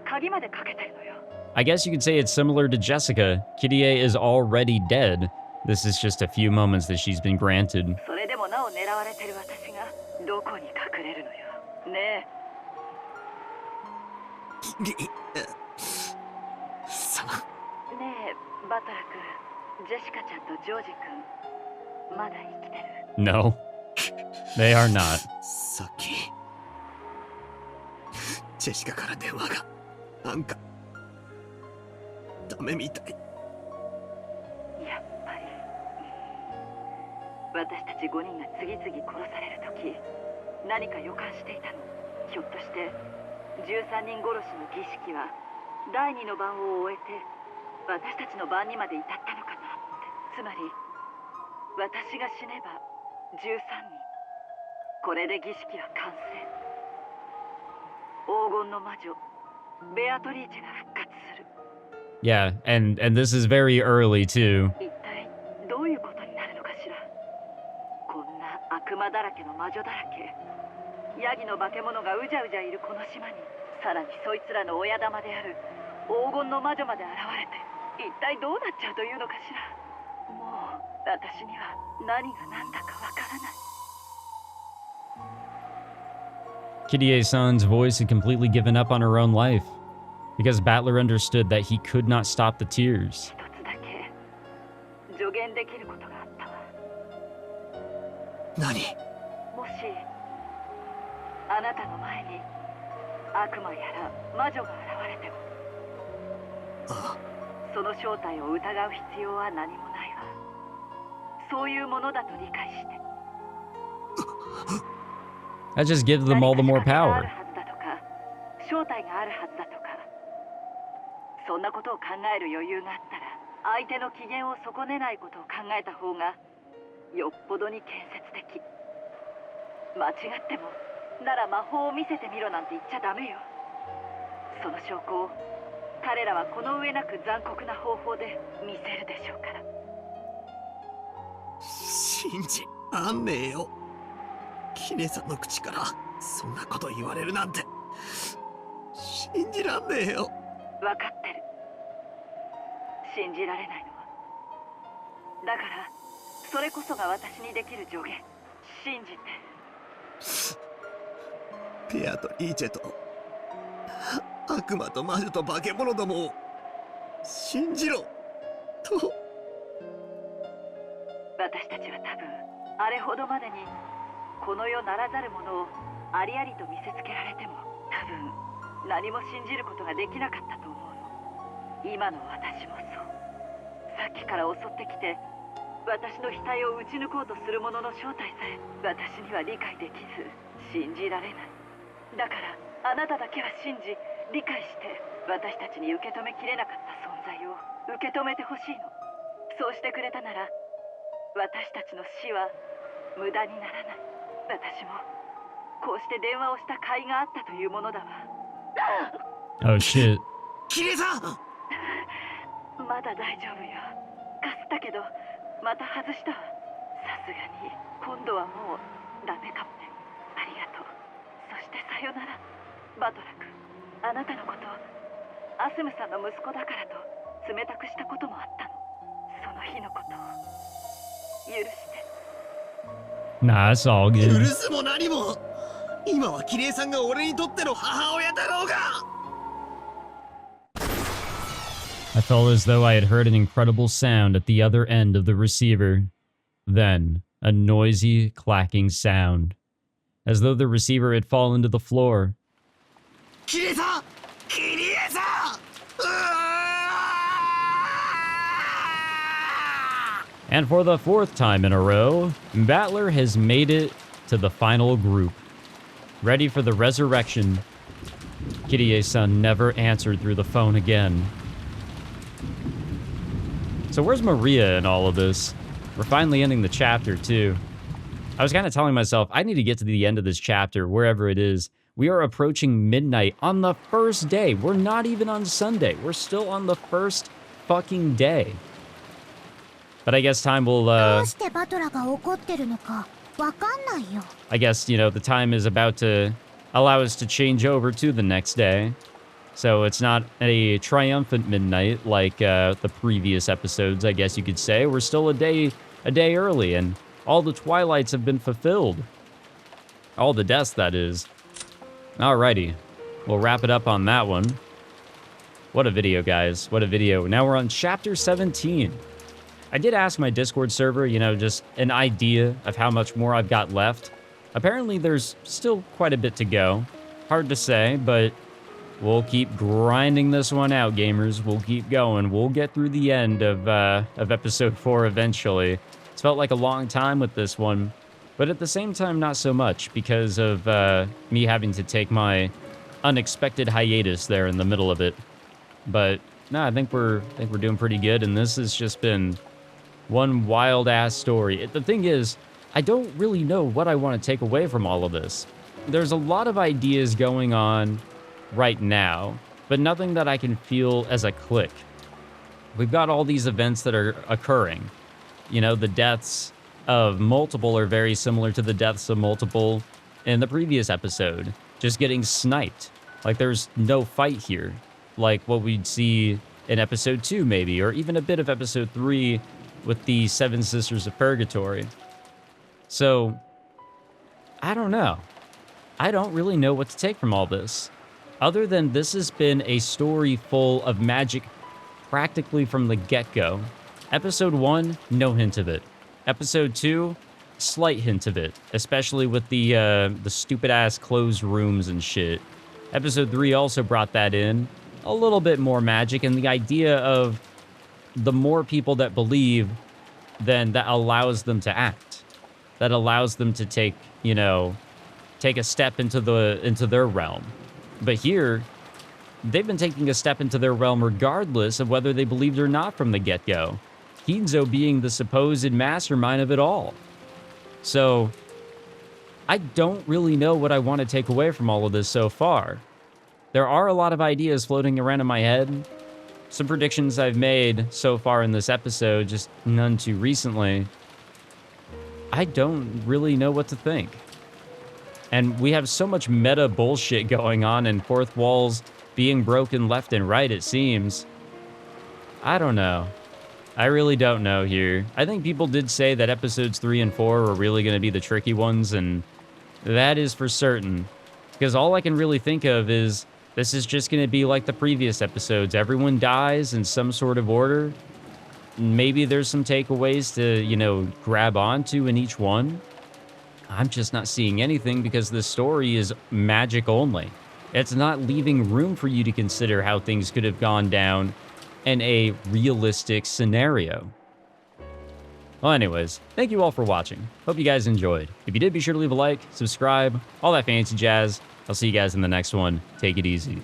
鍵までかけてるのよ。I guess you could say it's similar to Jessica. Kirie is already dead. This is just a few moments that she's been granted. それでもなお狙われてる私がどこに隠れるのよ。ねえ。様。ねえ、バトラ君、ジェシカちゃんとジョージ君、まだ生きてる？ No, they are not. さっきジェシカから電話がなんかダメみたい。やっぱり私たち5人が次々殺される時何か予感していたの。ひょっとして13人殺しの儀式は第2の番を終えて私たちの番にまで至ったのかなって。つまり私が死ねば13人、これで儀式は完成。黄金の魔女ベアトリーチェが復活する。 Yeah, and this is very early too. 一体どういうことになるのかしら。こんな悪魔だらけの魔女だらけ、ヤギの化け物がうじゃうじゃいるこの島に、さらにそいつらの親玉である黄金の魔女まで現れて、一体どうなっちゃうというのかしら。もう私には何が何だかわからない。 Kirie-san's voice had completely given up on her own life because Battler understood that he could not stop the tears. 一つだけ助言できることがあったわ。何？もしあなたの前に悪魔やら魔女が現れても、ああ、その正体を疑う必要は何もないわ。そういうものだと理解して。 That just gives them all the more 何か仕掛けがあ power. るはずだとか、正体があるはずだとか、そんなことを考える余裕があったら、相手の機嫌を損ねないことを考えた方がよっぽどに建設的。間違ってもなら魔法を見せてみろなんて言っちゃダメよ。その証拠を彼らはこの上なく残酷な方法で見せるでしょうから。信じらんねえよ。キネさんの口からそんなこと言われるなんて信じらんねえよ。分かってる。信じられないのは。だからそれこそが私にできる助言。信じて。ペアとリーチェと悪魔と魔女と化け物どもを信じろと。私たちは多分あれほどまでにこの世ならざるものをありありと見せつけられても、多分何も信じることができなかったと思うの。今の私もそう。さっきから襲ってきて私の額を撃ち抜こうとする者の正体さえ私には理解できず、信じられない。だからあなただけは信じ理解して、私たちに受け止めきれなかった存在を受け止めてほしいの。そうしてくれたなら私たちの死は無駄にならない。私もこうして電話をした甲斐があったというものだわ。 Oh shit. キネさん、まだ大丈夫よ。かすったけどまた外したわ。さすがに今度はもうダメかもね。ありがとう。そしてさよならバトラ君。あなたのことアスムさんの息子だからと冷たくしたこともあったの。その日のことを許して。 Nah, it's all 許 good. すも何も今はキネさんが俺にとっての母親だろうが。 I felt as though I had heard an incredible sound at the other end of the receiver. Then, a noisy, clacking sound. As though the receiver had fallen to the floor. キネさん、キネさん、And for the fourth time in a row, Battler has made it to the final group. Ready for the resurrection, Kirie-san never answered through the phone again. So where's Maria in all of this? We're finally ending the chapter, too. I was kind of telling myself, I need to get to the end of this chapter, wherever it is. We are approaching midnight on the first day. We're not even on Sunday. We're still on the first fucking day. But I guess time will, どうしてバトラが怒ってるのかわかんないよ。 I guess, you know, the time is about to allow us to change over to the next day. So it's not a triumphant midnight like the previous episodes, I guess you could say. We're still a day early, and all the twilights have been fulfilled. All the deaths, that is. Alrighty. We'll wrap it up on that one. What a video, guys. What a video. Now we're on Chapter 17. I did ask my Discord server, you know, just an idea of how much more I've got left. Apparently, there's still quite a bit to go. Hard to say, but We'll keep grinding this one out, gamers. We'll keep going. We'll get through the end of episode 4 eventually. It's felt like a long time with this one, but at the same time, not so much because of me having to take my unexpected hiatus there in the middle of it. But no, I think we're doing pretty good, and this has just been one wild ass story. The thing is, I don't really know what I want to take away from all of this. There's a lot of ideas going on right now, but nothing that I can feel as a click. We've got all these events that are occurring. You know, the deaths of multiple are very similar to the deaths of multiple in the previous episode. Just getting sniped. Like, there's no fight here. Like what we'd see in episode 2, maybe, or even a bit of episode 3 with the Seven Sisters of Purgatory. So, I don't know. I don't really know what to take from all this. Other than this has been a story full of magic practically from the get-go. Episode 1, no hint of it. Episode 2, slight hint of it, especially with the stupid-ass closed rooms and shit. Episode 3 also brought that in. A little bit more magic, and the idea of the more people that believe, then that allows them to act. That allows them to take, you know, take a step into their realm. But here, they've been taking a step into their realm regardless of whether they believed or not from the get-go. Hinzo being the supposed mastermind of it all. So, I don't really know what I want to take away from all of this so far. There are a lot of ideas floating around in my head. Some predictions I've made so far in this episode, just none too recently. I don't really know what to think. And we have so much meta bullshit going on and fourth walls being broken left and right, it seems. I don't know. I really don't know here. I think people did say that episodes 3 and 4 were really going to be the tricky ones, and that is for certain. Because all I can really think of is this is just going to be like the previous episodes. Everyone dies in some sort of order. Maybe there's some takeaways to, you know, grab onto in each one. I'm just not seeing anything because this story is magic only. It's not leaving room for you to consider how things could have gone down in a realistic scenario. Well, anyways, thank you all for watching. Hope you guys enjoyed. If you did, be sure to leave a like, subscribe, all that fancy jazz. I'll see you guys in the next one. Take it easy.